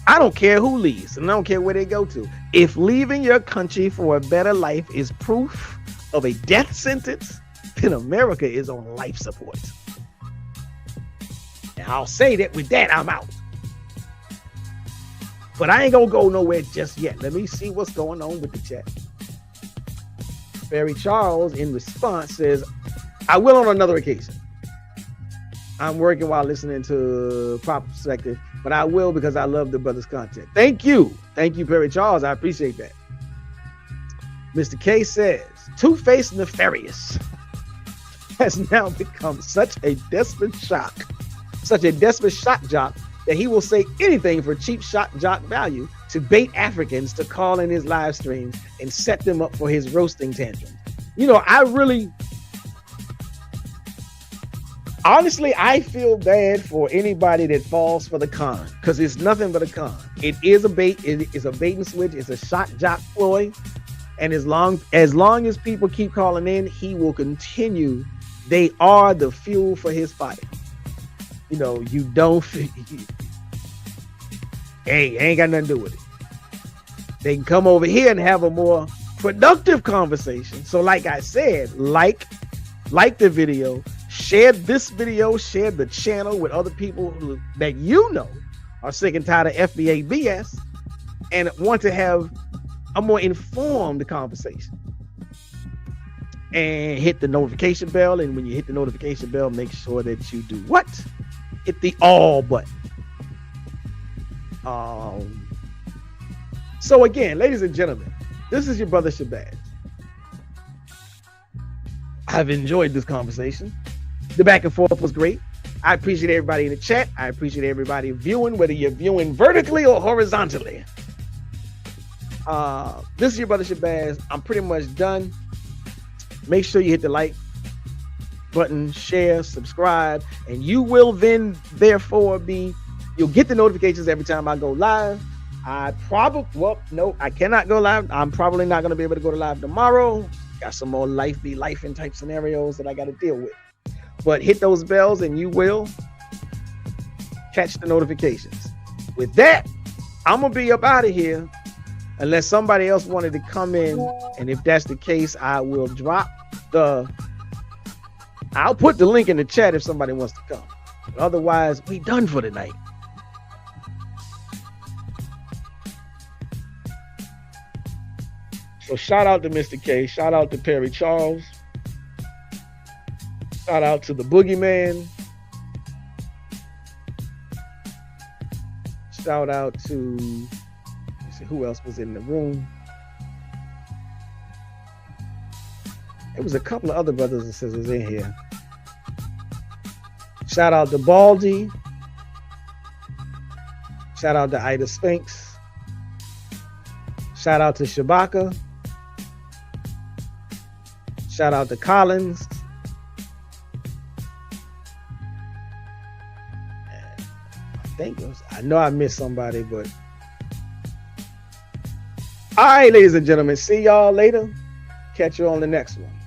I don't care who leaves, and I don't care where they go to. If leaving your country for a better life is proof of a death sentence, then America is on life support. And I'll say that with that, I'm out. But I ain't gonna go nowhere just yet. Let me see what's going on with the chat. Barry Charles, in response, says, I will on another occasion. I'm working while listening to Proper Perspective, but I will because I love the brother's content. Thank you. Thank you, Barry Charles. I appreciate that. Mr. K says, Two-Faced Nefarious has now become such a desperate shock jock that he will say anything for cheap shock jock value to bait Africans to call in his live streams and set them up for his roasting tantrums. You know, honestly, I feel bad for anybody that falls for the con, because it's nothing but a con. It is a bait. It is a bait and switch. It's a shock jock ploy. And as long as people keep calling in, he will continue. They are the fuel for his fire. You know, you don't. Hey, ain't got nothing to do with it. They can come over here and have a more productive conversation. So, like I said, like the video, share this video, share the channel with other people that you know are sick and tired of FBA BS and want to have a more informed conversation. And hit the notification bell. And when you hit the notification bell, make sure that you do what? Hit the all button. So again, ladies and gentlemen, this is your brother Shabazz. I've enjoyed this conversation. The back and forth was great. I appreciate everybody in the chat. I appreciate everybody viewing, whether you're viewing vertically or horizontally. This is your brother Shabazz. I'm pretty much done. Make sure you hit the like button, share, subscribe, and you will then therefore you'll get the notifications every time I go live. I cannot go live. I'm probably not going to be able to go to live tomorrow. Got some more life-in type scenarios that I got to deal with. But hit those bells and you will catch the notifications. With that, I'm going to be up out of here unless somebody else wanted to come in. And if that's the case, I will I'll put the link in the chat if somebody wants to come. But otherwise, we done for tonight. So shout out to Mr. K. Shout out to Perry Charles. Shout out to the Boogeyman. Shout out to, let's see, who else was in the room? It was a couple of other brothers and sisters in here. Shout out to Baldy. Shout out to Ida Spinks. Shout out to Shabaka. Shout out to Collins. I know I missed somebody, but all right, ladies and gentlemen, see y'all later. Catch you on the next one.